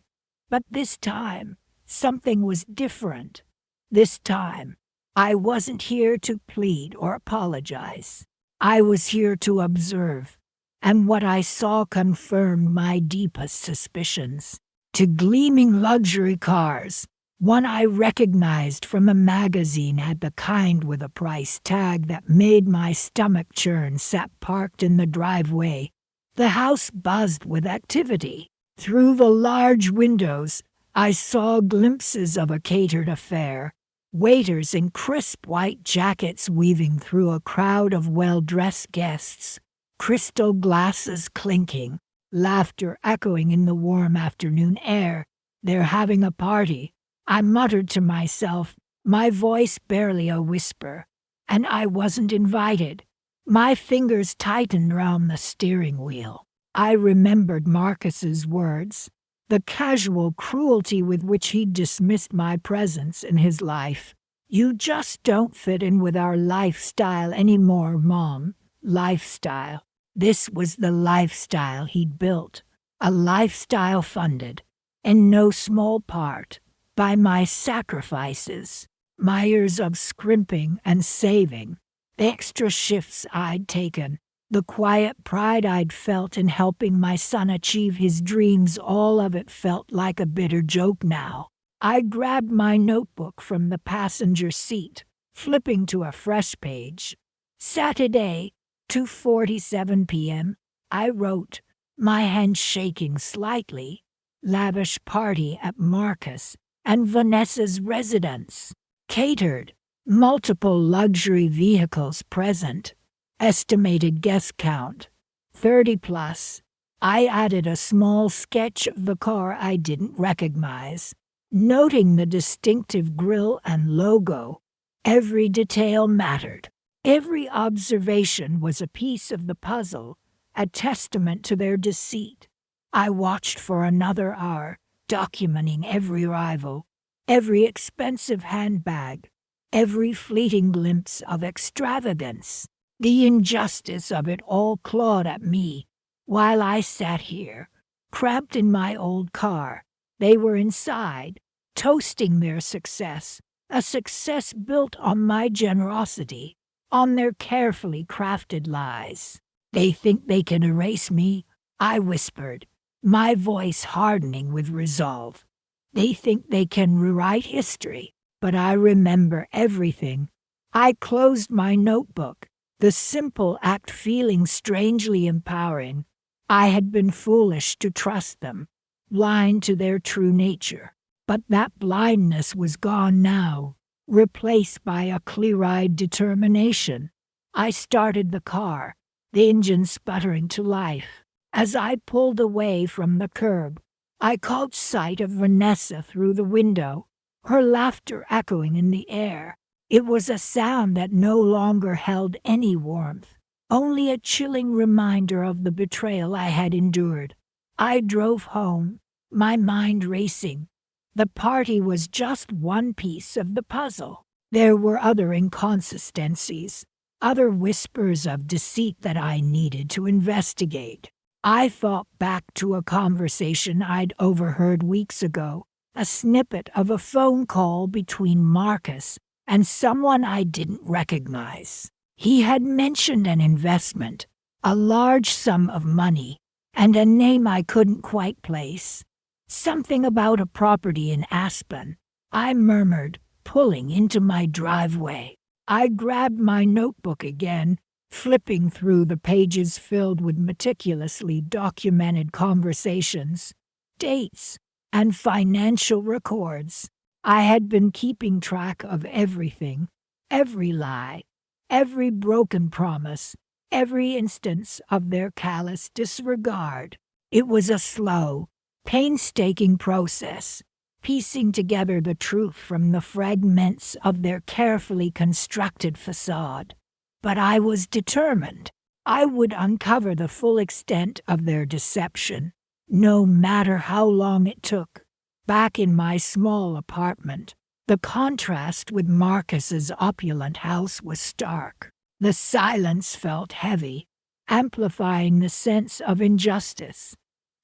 But this time, something was different. This time, I wasn't here to plead or apologize. I was here to observe, and what I saw confirmed my deepest suspicions. Two gleaming luxury cars, one I recognized from a magazine had the kind with a price tag that made my stomach churn, sat parked in the driveway. The house buzzed with activity. Through the large windows, I saw glimpses of a catered affair. Waiters in crisp white jackets weaving through a crowd of well-dressed guests. Crystal glasses clinking, laughter echoing in the warm afternoon air. "They're having a party," I muttered to myself, my voice barely a whisper. And I wasn't invited. My fingers tightened round the steering wheel. I remembered Marcus's words, the casual cruelty with which he dismissed my presence in his life. "You just don't fit in with our lifestyle anymore, Mom." Lifestyle. This was the lifestyle he'd built, a lifestyle funded, in no small part, by my sacrifices, my years of scrimping and saving, the extra shifts I'd taken, the quiet pride I'd felt in helping my son achieve his dreams. All of it felt like a bitter joke now. I grabbed my notebook from the passenger seat, flipping to a fresh page. "Saturday, 2:47 p.m., I wrote, my hand shaking slightly. "Lavish party at Marcus and Vanessa's residence. Catered. Multiple luxury vehicles present. Estimated guest count, 30 plus. I added a small sketch of the car I didn't recognize, noting the distinctive grille and logo. Every detail mattered. Every observation was a piece of the puzzle, a testament to their deceit. I watched for another hour, documenting every arrival, every expensive handbag, every fleeting glimpse of extravagance. The injustice of it all clawed at me. While I sat here, cramped in my old car, they were inside, toasting their success, a success built on my generosity, on their carefully crafted lies. "They think they can erase me," I whispered, my voice hardening with resolve. "They think they can rewrite history." But I remember everything. I closed my notebook, the simple act feeling strangely empowering. I had been foolish to trust them, blind to their true nature. But that blindness was gone now, replaced by a clear-eyed determination. I started the car, the engine sputtering to life. As I pulled away from the curb, I caught sight of Vanessa through the window, her laughter echoing in the air. It was a sound that no longer held any warmth, only a chilling reminder of the betrayal I had endured. I drove home, my mind racing. The party was just one piece of the puzzle. There were other inconsistencies, other whispers of deceit that I needed to investigate. I thought back to a conversation I'd overheard weeks ago, a snippet of a phone call between Marcus and someone I didn't recognize. He had mentioned an investment, a large sum of money, and a name I couldn't quite place. Something about a property in Aspen. I murmured, pulling into my driveway. I grabbed my notebook again, flipping through the pages filled with meticulously documented conversations, dates, and financial records. I had been keeping track of everything, every lie, every broken promise, every instance of their callous disregard. It was a slow, painstaking process, piecing together the truth from the fragments of their carefully constructed facade. But I was determined. I would uncover the full extent of their deception, no matter how long it took. Back in my small apartment, the contrast with Marcus's opulent house was stark. The silence felt heavy, amplifying the sense of injustice.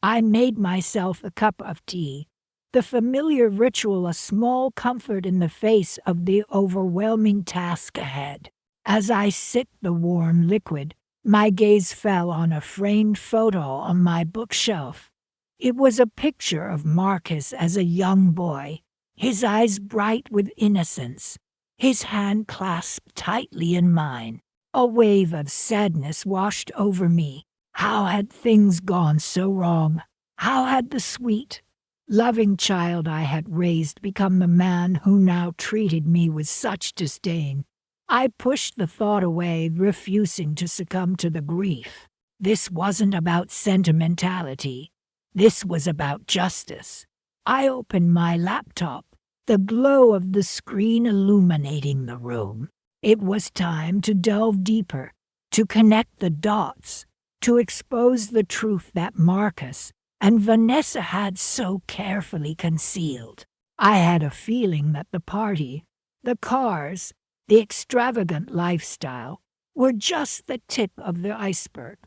I made myself a cup of tea, the familiar ritual a small comfort in the face of the overwhelming task ahead. As I sipped the warm liquid, my gaze fell on a framed photo on my bookshelf. It was a picture of Marcus as a young boy, his eyes bright with innocence, his hand clasped tightly in mine. A wave of sadness washed over me. How had things gone so wrong? How had the sweet, loving child I had raised become the man who now treated me with such disdain? I pushed the thought away, refusing to succumb to the grief. This wasn't about sentimentality. This was about justice. I opened my laptop, the glow of the screen illuminating the room. It was time to delve deeper, to connect the dots, to expose the truth that Marcus and Vanessa had so carefully concealed. I had a feeling that the party, the cars, the extravagant lifestyle were just the tip of the iceberg,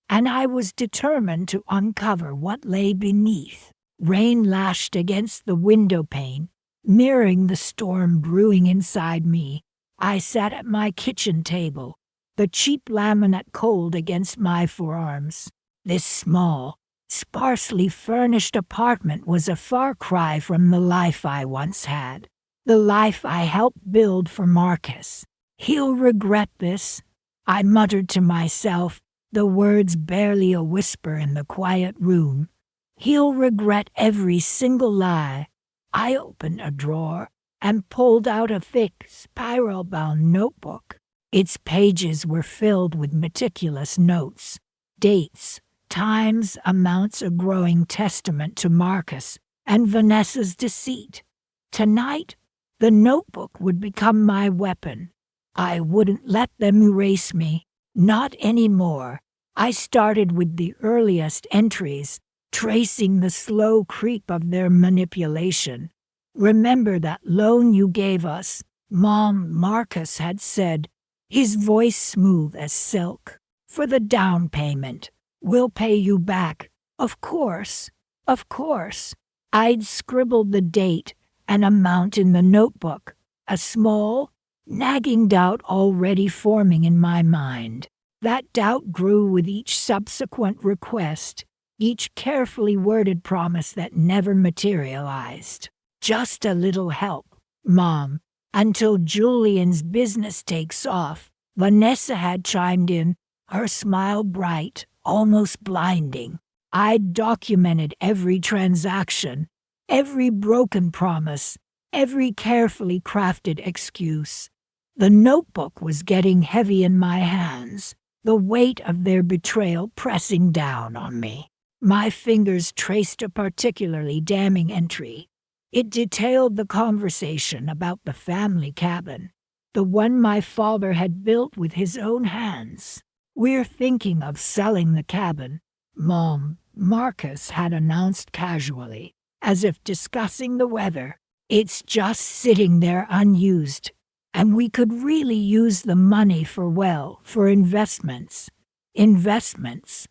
and I was determined to uncover what lay beneath. Rain lashed against the window pane, mirroring the storm brewing inside me. I sat at my kitchen table, the cheap laminate cold against my forearms. This small, sparsely furnished apartment was a far cry from the life I once had, the life I helped build for Marcus. He'll regret this, I muttered to myself, the words barely a whisper in the quiet room. He'll regret every single lie. I opened a drawer and pulled out a thick, spiral-bound notebook. Its pages were filled with meticulous notes, dates, times, amounts, a growing testament to Marcus and Vanessa's deceit. Tonight, the notebook would become my weapon. I wouldn't let them erase me, not anymore. I started with the earliest entries, tracing the slow creep of their manipulation. "Remember that loan you gave us, Mom," Marcus had said, his voice smooth as silk. "For the down payment. We'll pay you back. Of course, of course." I'd scribbled the date and amount in the notebook, a small, nagging doubt already forming in my mind. That doubt grew with each subsequent request, each carefully worded promise that never materialized. "Just a little help, Mom, until Julian's business takes off," Vanessa had chimed in, her smile bright, almost blinding. I'd documented every transaction, every broken promise, every carefully crafted excuse. The notebook was getting heavy in my hands, the weight of their betrayal pressing down on me. My fingers traced a particularly damning entry. It detailed the conversation about the family cabin, the one my father had built with his own hands. "We're thinking of selling the cabin, Mom," Marcus had announced casually, as if discussing the weather. "It's just sitting there unused, and we could really use the money for investments." Investments.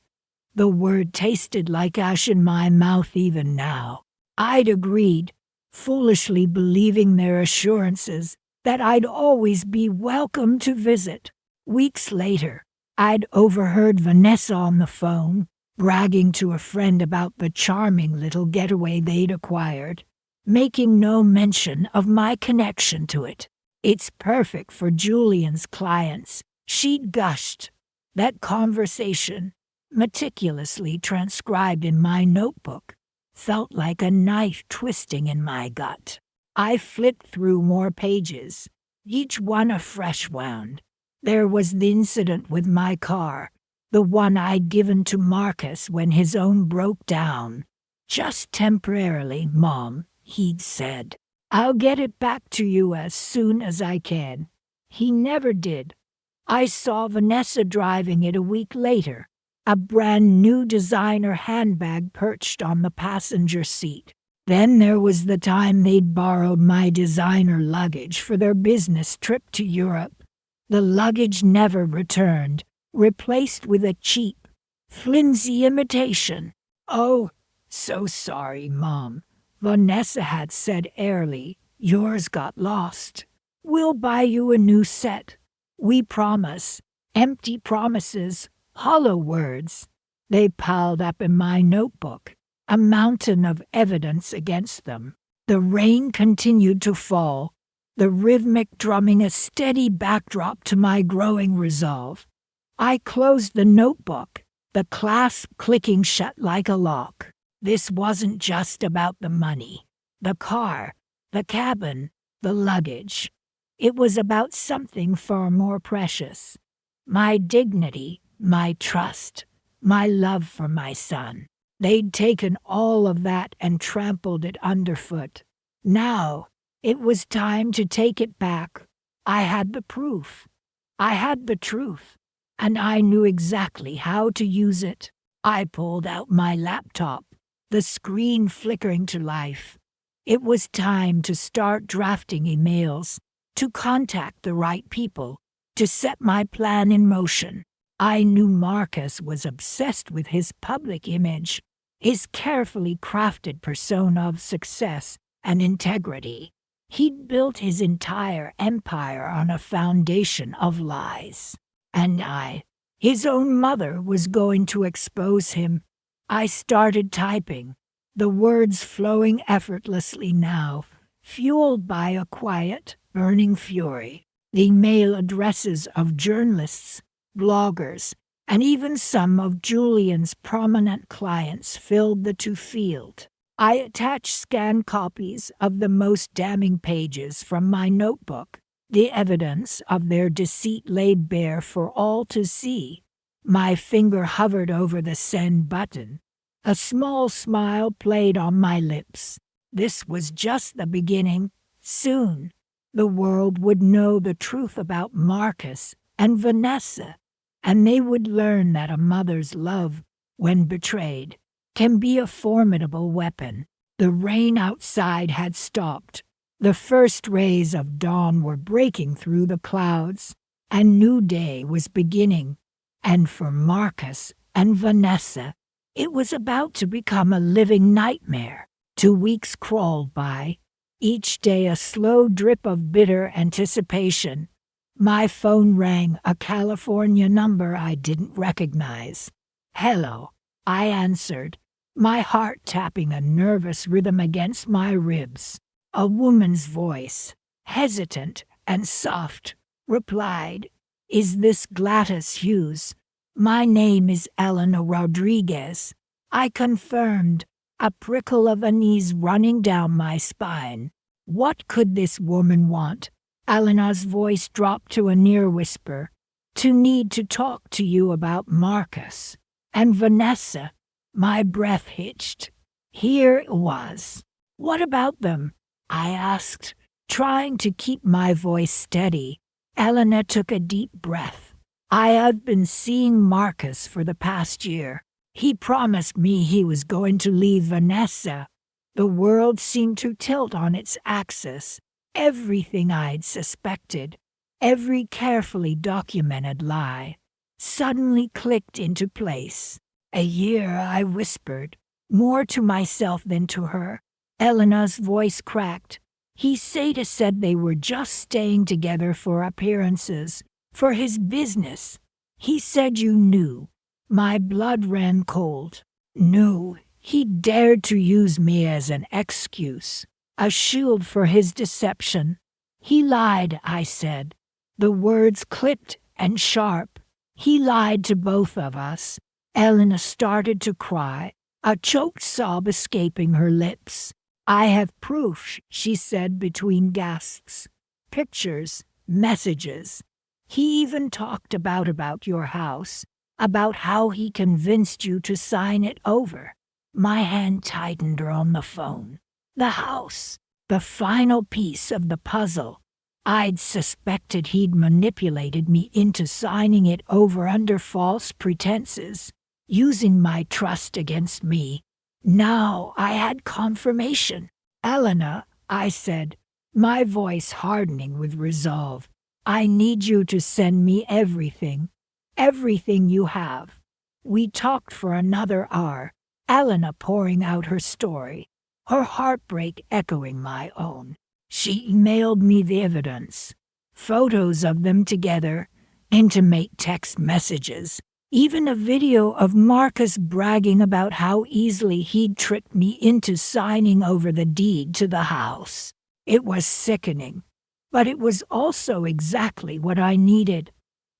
The word tasted like ash in my mouth even now. I'd agreed, foolishly believing their assurances that I'd always be welcome to visit. Weeks later, I'd overheard Vanessa on the phone, bragging to a friend about the charming little getaway they'd acquired, making no mention of my connection to it. "It's perfect for Julian's clients," she'd gushed. That conversation, meticulously transcribed in my notebook, felt like a knife twisting in my gut. I flipped through more pages, each one a fresh wound, There was the incident with my car, the one I'd given to Marcus when his own broke down. Just temporarily, Mom, he'd said. I'll get it back to you as soon as I can. He never did. I saw Vanessa driving it a week later, a brand new designer handbag perched on the passenger seat. Then there was the time they'd borrowed my designer luggage for their business trip to Europe. The luggage never returned, replaced with a cheap, flimsy imitation. Oh, so sorry, Mom. Vanessa had said airily, yours got lost. We'll buy you a new set. We promise. Empty promises, hollow words. They piled up in my notebook, a mountain of evidence against them. The rain continued to fall, the rhythmic drumming a steady backdrop to my growing resolve. I closed the notebook, the clasp clicking shut like a lock. This wasn't just about the money, the car, the cabin, the luggage. It was about something far more precious. My dignity, my trust, my love for my son. They'd taken all of that and trampled it underfoot. Now, it was time to take it back. I had the proof. I had the truth. And I knew exactly how to use it. I pulled out my laptop, the screen flickering to life. It was time to start drafting emails, to contact the right people, to set my plan in motion. I knew Marcus was obsessed with his public image, his carefully crafted persona of success and integrity. He'd built his entire empire on a foundation of lies. And I, his own mother, was going to expose him. I started typing, the words flowing effortlessly now, fueled by a quiet, burning fury. The email addresses of journalists, bloggers, and even some of Julian's prominent clients filled the field. I attached scanned copies of the most damning pages from my notebook. The evidence of their deceit laid bare for all to see. My finger hovered over the send button. A small smile played on my lips. This was just the beginning. Soon, the world would know the truth about Marcus and Vanessa, and they would learn that a mother's love, when betrayed, can be a formidable weapon. The rain outside had stopped. The first rays of dawn were breaking through the clouds. A new day was beginning, and for Marcus and Vanessa, it was about to become a living nightmare. 2 weeks crawled by, each day a slow drip of bitter anticipation. My phone rang, a California number I didn't recognize. Hello, I answered, my heart tapping a nervous rhythm against my ribs. A woman's voice, hesitant and soft, replied, "Is this Gladys Hughes? My name is Elena Rodriguez." I confirmed, a prickle of unease running down my spine. What could this woman want? Elena's voice dropped to a near whisper. "To need to talk to you about Marcus and Vanessa." My breath hitched. Here it was. "What about them?" I asked, trying to keep my voice steady. Elena took a deep breath. "I have been seeing Marcus for the past year. He promised me he was going to leave Vanessa." The world seemed to tilt on its axis. Everything I'd suspected, every carefully documented lie, suddenly clicked into place. "A year," I whispered, more to myself than to her. Elena's voice cracked. "He said they were just staying together for appearances, for his business. He said you knew." My blood ran cold. "Knew? He dared to use me as an excuse, a shield for his deception." "He lied," I said. The words clipped and sharp. "He lied to both of us." Elena started to cry, a choked sob escaping her lips. "I have proof," she said between gasps. "Pictures, messages. He even talked about your house, about how he convinced you to sign it over. My hand tightened on the phone. The house, the final piece of the puzzle. I'd suspected he'd manipulated me into signing it over under false pretenses, using my trust against me. Now I had confirmation. Elena, I said, my voice hardening with resolve, I need you to send me everything. Everything you have. We talked for another hour, Elena pouring out her story, her heartbreak echoing my own. She emailed me the evidence, photos of them together, intimate text messages, even a video of Marcus bragging about how easily he'd tricked me into signing over the deed to the house. It was sickening, but it was also exactly what I needed.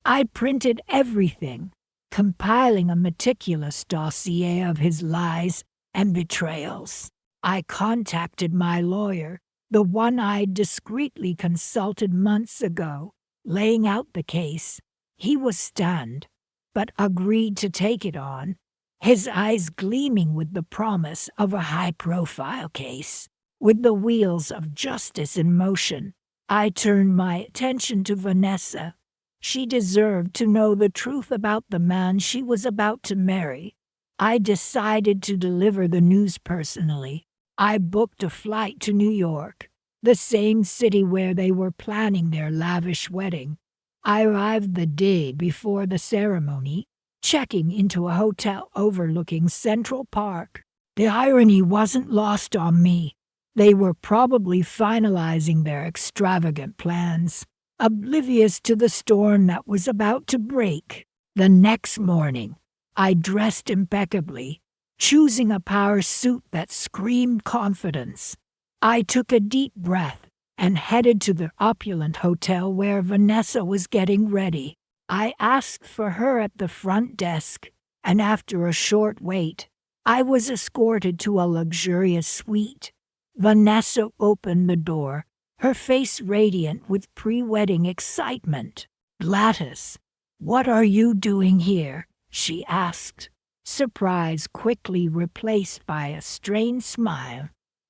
I printed everything, compiling a meticulous dossier of his lies and betrayals. I contacted my lawyer, the one I'd discreetly consulted months ago, laying out the case. He was stunned, but agreed to take it on, his eyes gleaming with the promise of a high-profile case. With the wheels of justice in motion, I turned my attention to Vanessa. She deserved to know the truth about the man she was about to marry. I decided to deliver the news personally. I booked a flight to New York, the same city where they were planning their lavish wedding. I arrived the day before the ceremony, checking into a hotel overlooking Central Park. The irony wasn't lost on me. They were probably finalizing their extravagant plans, oblivious to the storm that was about to break. The next morning, I dressed impeccably, choosing a power suit that screamed confidence. I took a deep breath and headed to the opulent hotel where Vanessa was getting ready. I asked for her at the front desk, and after a short wait, I was escorted to a luxurious suite. Vanessa opened the door, her face radiant with pre-wedding excitement. "Gladys, what are you doing here?" she asked, surprise quickly replaced by a strained smile.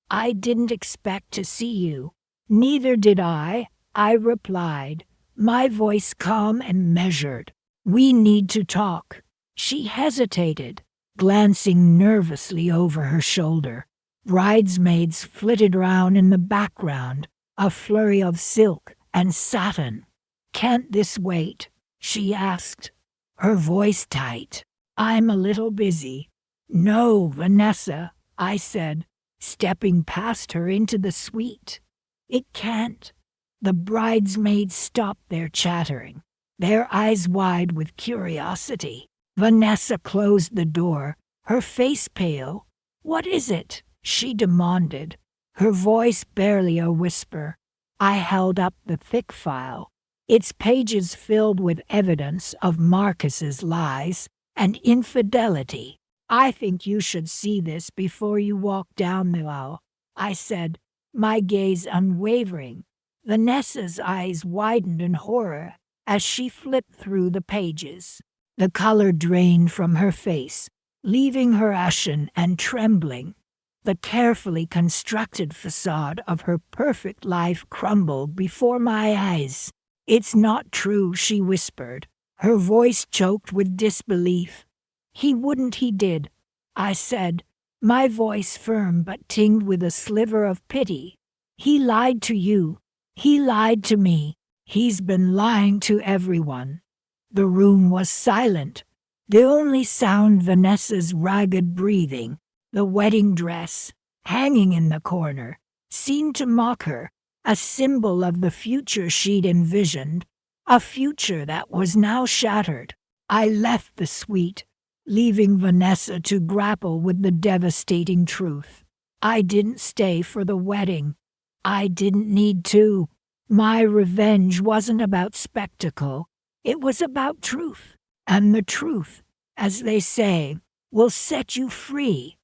"I didn't expect to see you." "Neither did I replied, my voice calm and measured. "We need to talk." She hesitated, glancing nervously over her shoulder. Bridesmaids flitted around in the background, a flurry of silk and satin. "Can't this wait?" she asked, her voice tight. "I'm a little busy." "No, Vanessa," I said, stepping past her into the suite. "It can't." The bridesmaids stopped their chattering, their eyes wide with curiosity. Vanessa closed the door, her face pale. "What is it?" she demanded, her voice barely a whisper. I held up the thick file, its pages filled with evidence of Marcus's lies and infidelity. "I think you should see this before you walk down the aisle," I said, my gaze unwavering. Vanessa's eyes widened in horror as she flipped through the pages. The color drained from her face, leaving her ashen and trembling. The carefully constructed facade of her perfect life crumbled before my eyes. "It's not true," she whispered, her voice choked with disbelief. He did," I said, my voice firm but tinged with a sliver of pity. "He lied to you. He lied to me. He's been lying to everyone." The room was silent, the only sound Vanessa's ragged breathing. The wedding dress, hanging in the corner, seemed to mock her, a symbol of the future she'd envisioned, a future that was now shattered. I left the suite, leaving Vanessa to grapple with the devastating truth. I didn't stay for the wedding. I didn't need to. My revenge wasn't about spectacle. It was about truth. And the truth, as they say, will set you free.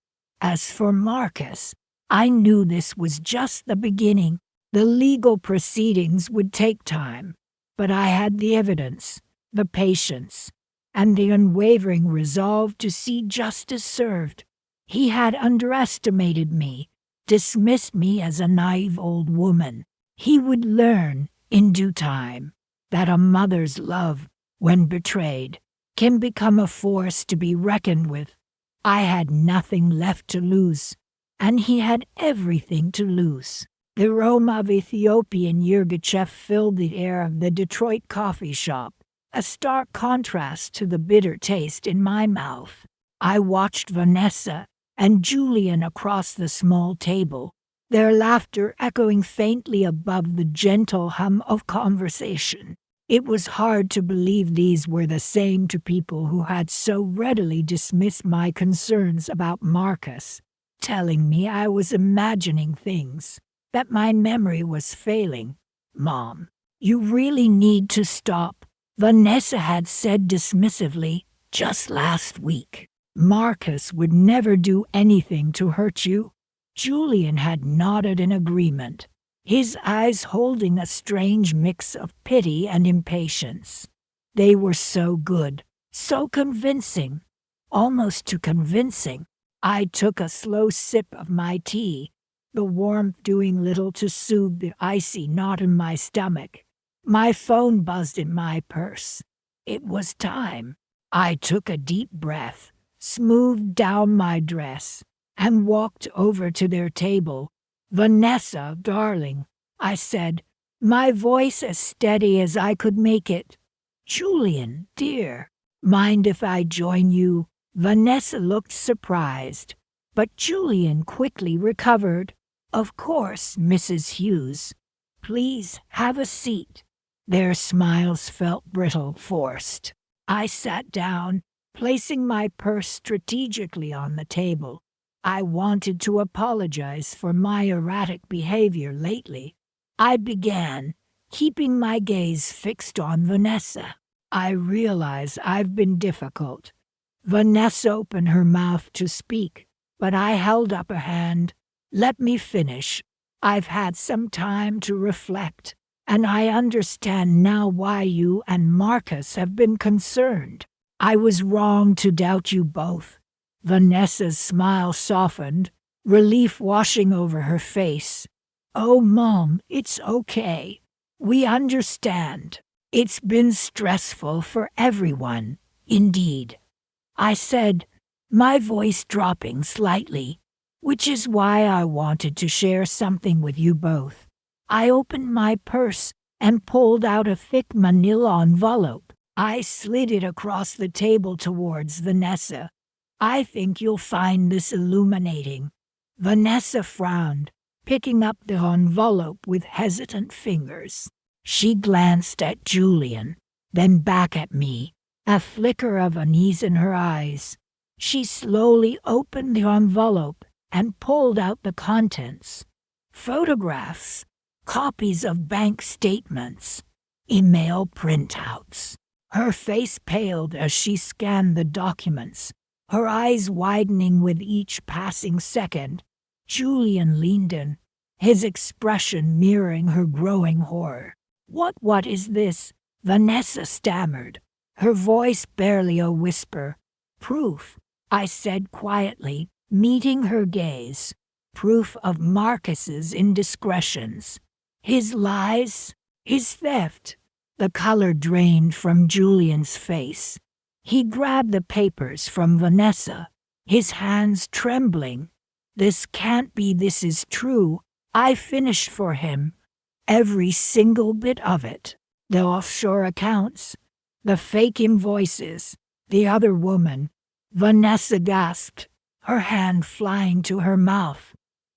As for Marcus, I knew this was just the beginning. The legal proceedings would take time, But I had the evidence, the patience, and the unwavering resolve to see justice served. He had underestimated me, dismissed me as a naive old woman. He would learn, in due time, that a mother's love, when betrayed, can become a force to be reckoned with. I had nothing left to lose, and he had everything to lose. The aroma of Ethiopian yirgacheffe filled the air of the Detroit coffee shop, a stark contrast to the bitter taste in my mouth. I watched Vanessa and Julian across the small table, their laughter echoing faintly above the gentle hum of conversation. It was hard to believe these were the same two people who had so readily dismissed my concerns about Marcus, telling me I was imagining things, that my memory was failing. "Mom, you really need to stop," Vanessa had said dismissively just last week. "Marcus would never do anything to hurt you." Julian had nodded in agreement, his eyes holding a strange mix of pity and impatience. They were so good, so convincing, almost too convincing. I took a slow sip of my tea, the warmth doing little to soothe the icy knot in my stomach. My phone buzzed in my purse. It was time. I took a deep breath, smoothed down my dress, and walked over to their table. "Vanessa, darling," I said, my voice as steady as I could make it. "Julian, dear, mind if I join you?" Vanessa looked surprised, but Julian quickly recovered. "Of course, Mrs. Hughes. Please have a seat." Their smiles felt brittle, forced. I sat down, placing my purse strategically on the table. I wanted to apologize for my erratic behavior lately. I began, keeping my gaze fixed on Vanessa. "I realize I've been difficult." Vanessa opened her mouth to speak, but I held up a hand. "Let me finish. I've had some time to reflect, and I understand now why you and Marcus have been concerned. I was wrong to doubt you both." Vanessa's smile softened, relief washing over her face. "Oh, Mom, it's okay. We understand. It's been stressful for everyone, indeed," I said, my voice dropping slightly, "which is why I wanted to share something with you both." I opened my purse and pulled out a thick manila envelope. I slid it across the table towards Vanessa. "I think you'll find this illuminating." Vanessa frowned, picking up the envelope with hesitant fingers. She glanced at Julian, then back at me, a flicker of unease in her eyes. She slowly opened the envelope and pulled out the contents. Photographs, copies of bank statements, email printouts. Her face paled as she scanned the documents, her eyes widening with each passing second. Julian leaned in, his expression mirroring her growing horror. What is this?" Vanessa stammered, her voice barely a whisper. "Proof," I said quietly, meeting her gaze. "Proof of Marcus's indiscretions. His lies, his theft." The color drained from Julian's face. He grabbed the papers from Vanessa, his hands trembling. "This can't be, this is true." I finished for him. Every single bit of it. The offshore accounts, the fake invoices, the other woman. Vanessa gasped, her hand flying to her mouth.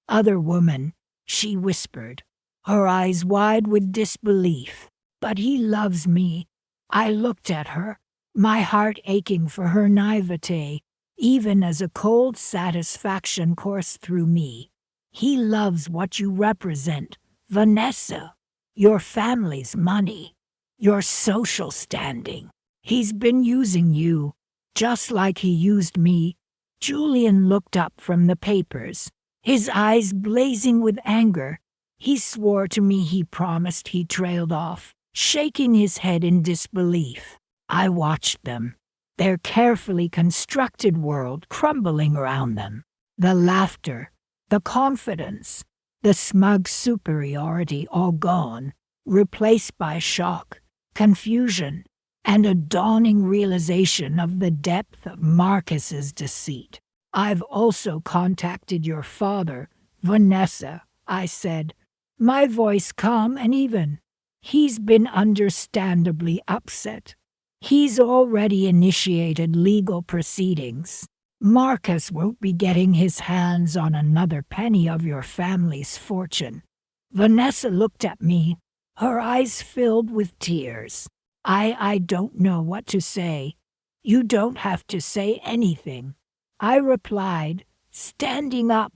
"Other woman," she whispered, her eyes wide with disbelief. "But he loves me." I looked at her, my heart aching for her naivete, even as a cold satisfaction coursed through me. "He loves what you represent, Vanessa. Your family's money, your social standing. He's been using you, just like he used me." Julian looked up from the papers, his eyes blazing with anger. "He swore to me," he promised. He trailed off. shaking his head in disbelief. I watched them, their carefully constructed world crumbling around them. The laughter, the confidence, the smug superiority all gone, replaced by shock, confusion, and a dawning realization of the depth of Marcus's deceit. I've also contacted your father, Vanessa, I said, my voice calm and even. He's been understandably upset. He's already initiated legal proceedings. Marcus won't be getting his hands on another penny of your family's fortune. Vanessa looked at me, her eyes filled with tears. I don't know what to say. You don't have to say anything, I replied, standing up.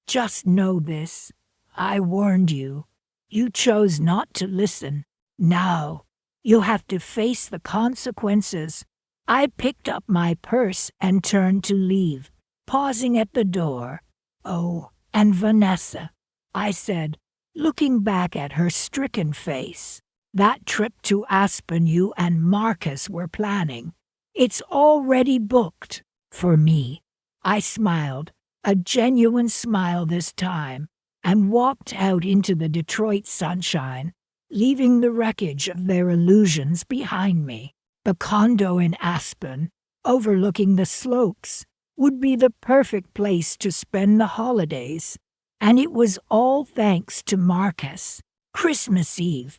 Just know this. I warned you. You chose not to listen. Now, you have to face the consequences. I picked up my purse and turned to leave, pausing at the door. Oh, and Vanessa, I said, looking back at her stricken face. That trip to Aspen you and Marcus were planning. It's already booked. For me. I smiled, a genuine smile this time, and walked out into the Detroit sunshine, leaving the wreckage of their illusions behind me. The condo in Aspen, overlooking the slopes, would be the perfect place to spend the holidays, and it was all thanks to Marcus. Christmas Eve,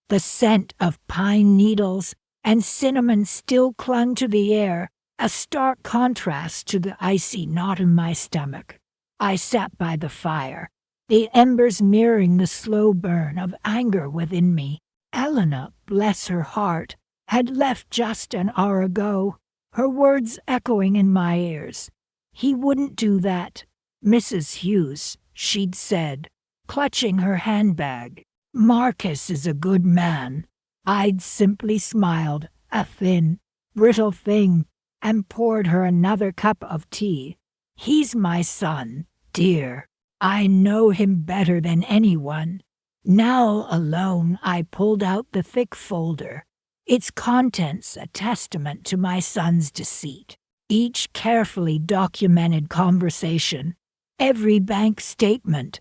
the scent of pine needles and cinnamon still clung to the air, a stark contrast to the icy knot in my stomach. I sat by the fire, the embers mirroring the slow burn of anger within me. Elena, bless her heart, had left just an hour ago, her words echoing in my ears. He wouldn't do that, Mrs. Hughes, she'd said, clutching her handbag. Marcus is a good man. I'd simply smiled, a thin, brittle thing, and poured her another cup of tea. He's my son, dear. I know him better than anyone. Now alone I pulled out the thick folder, its contents a testament to my son's deceit. Each carefully documented conversation, every bank statement,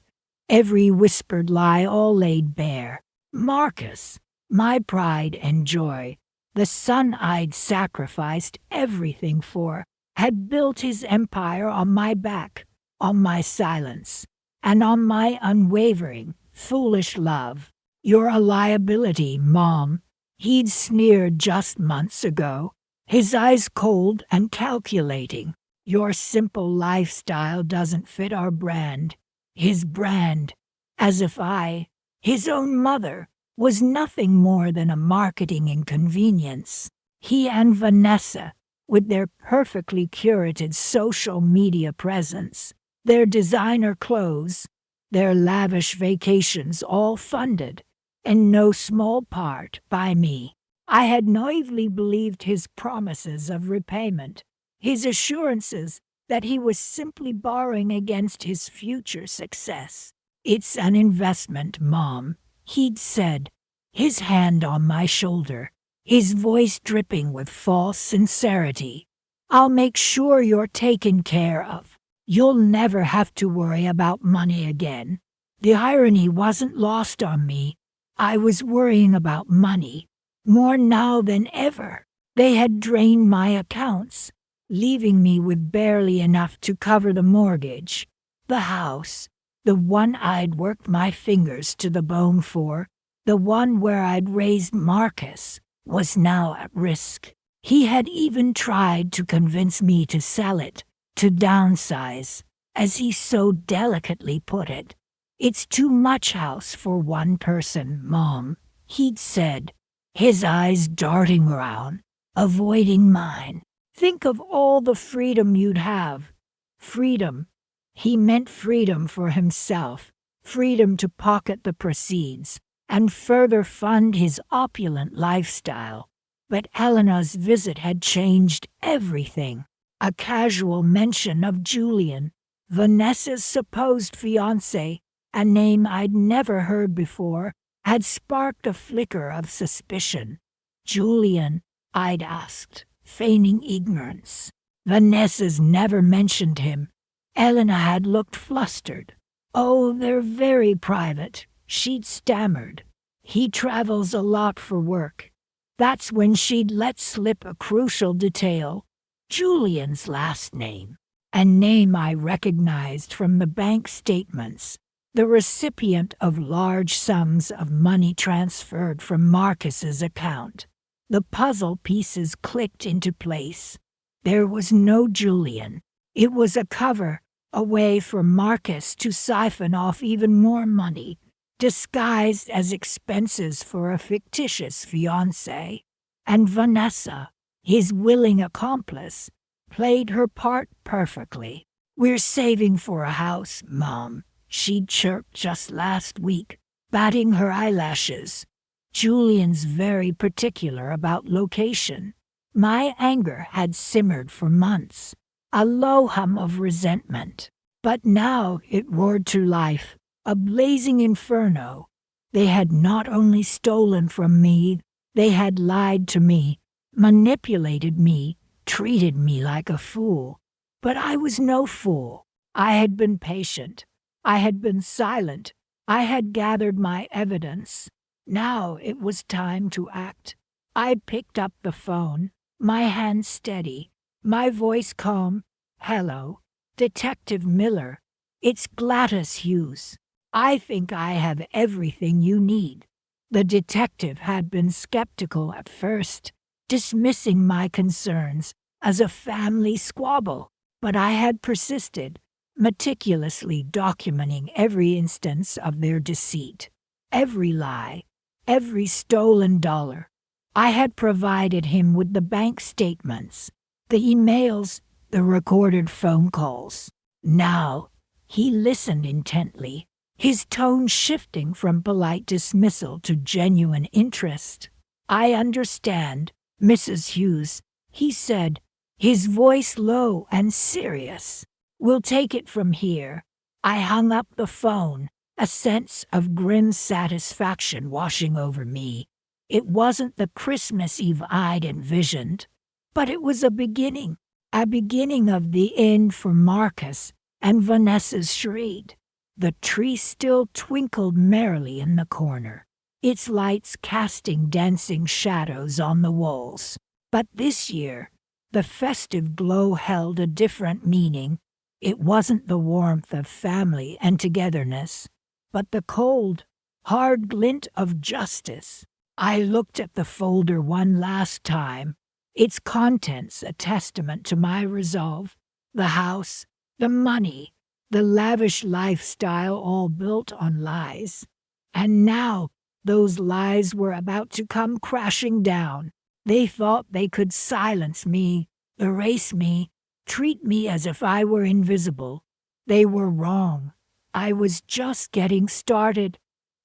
every whispered lie all laid bare. Marcus, my pride and joy, the son I'd sacrificed everything for, had built his empire on my back, on my silence, and on my unwavering, foolish love. You're a liability, Mom, he'd sneered just months ago, his eyes cold and calculating. Your simple lifestyle doesn't fit our brand. His brand, as if I, his own mother, was nothing more than a marketing inconvenience. He and Vanessa, with their perfectly curated social media presence, their designer clothes, their lavish vacations all funded, in no small part by me. I had naively believed his promises of repayment, his assurances that he was simply borrowing against his future success. It's an investment, Mom, he'd said, his hand on my shoulder, his voice dripping with false sincerity. I'll make sure you're taken care of. You'll never have to worry about money again. The irony wasn't lost on me. I was worrying about money, more now than ever. They had drained my accounts, leaving me with barely enough to cover the mortgage. The house, the one I'd worked my fingers to the bone for, the one where I'd raised Marcus, was now at risk. He had even tried to convince me to sell it, to downsize, as he so delicately put it. It's too much house for one person, Mom, he'd said, his eyes darting around, avoiding mine. Think of all the freedom you'd have. Freedom. He meant freedom for himself, freedom to pocket the proceeds, and further fund his opulent lifestyle. But Elena's visit had changed everything. A casual mention of Julian, Vanessa's supposed fiancé, a name I'd never heard before, had sparked a flicker of suspicion. "Julian?" I'd asked, feigning ignorance. Vanessa's never mentioned him. Elena had looked flustered. "Oh, they're very private," she'd stammered. "He travels a lot for work." That's when she'd let slip a crucial detail. Julian's last name. A name I recognized from the bank statements. The recipient of large sums of money transferred from Marcus's account. The puzzle pieces clicked into place. There was no Julian. It was a cover, a way for Marcus to siphon off even more money, disguised as expenses for a fictitious fiancé. And Vanessa, his willing accomplice, played her part perfectly. "We're saving for a house, Mom," she'd chirped just last week, batting her eyelashes. Julian's very particular about location. My anger had simmered for months, a low hum of resentment. But now it roared to life, a blazing inferno. They had not only stolen from me, they had lied to me, manipulated me, treated me like a fool. But I was no fool. I had been patient. I had been silent. I had gathered my evidence. Now it was time to act. I picked up the phone, my hand steady, my voice calm. "Hello, Detective Miller. It's Gladys Hughes. I think I have everything you need." The detective had been skeptical at first, dismissing my concerns as a family squabble, but I had persisted, meticulously documenting every instance of their deceit, every lie, every stolen dollar. I had provided him with the bank statements, the emails, the recorded phone calls. Now, he listened intently, his tone shifting from polite dismissal to genuine interest. "I understand, Mrs. Hughes," he said, his voice low and serious. "We'll take it from here." I hung up the phone, a sense of grim satisfaction washing over me. It wasn't the Christmas Eve I'd envisioned, but it was a beginning of the end for Marcus and Vanessa's charade. The tree still twinkled merrily in the corner, its lights casting dancing shadows on the walls. But this year, the festive glow held a different meaning. It wasn't the warmth of family and togetherness, but the cold, hard glint of justice. I looked at the folder one last time, its contents a testament to my resolve. The house, the money, the lavish lifestyle all built on lies. And now those lies were about to come crashing down. They thought they could silence me, erase me, treat me as if I were invisible. They were wrong. I was just getting started.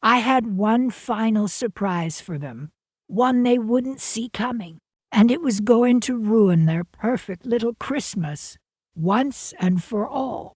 I had one final surprise for them, one they wouldn't see coming, and it was going to ruin their perfect little Christmas, once and for all.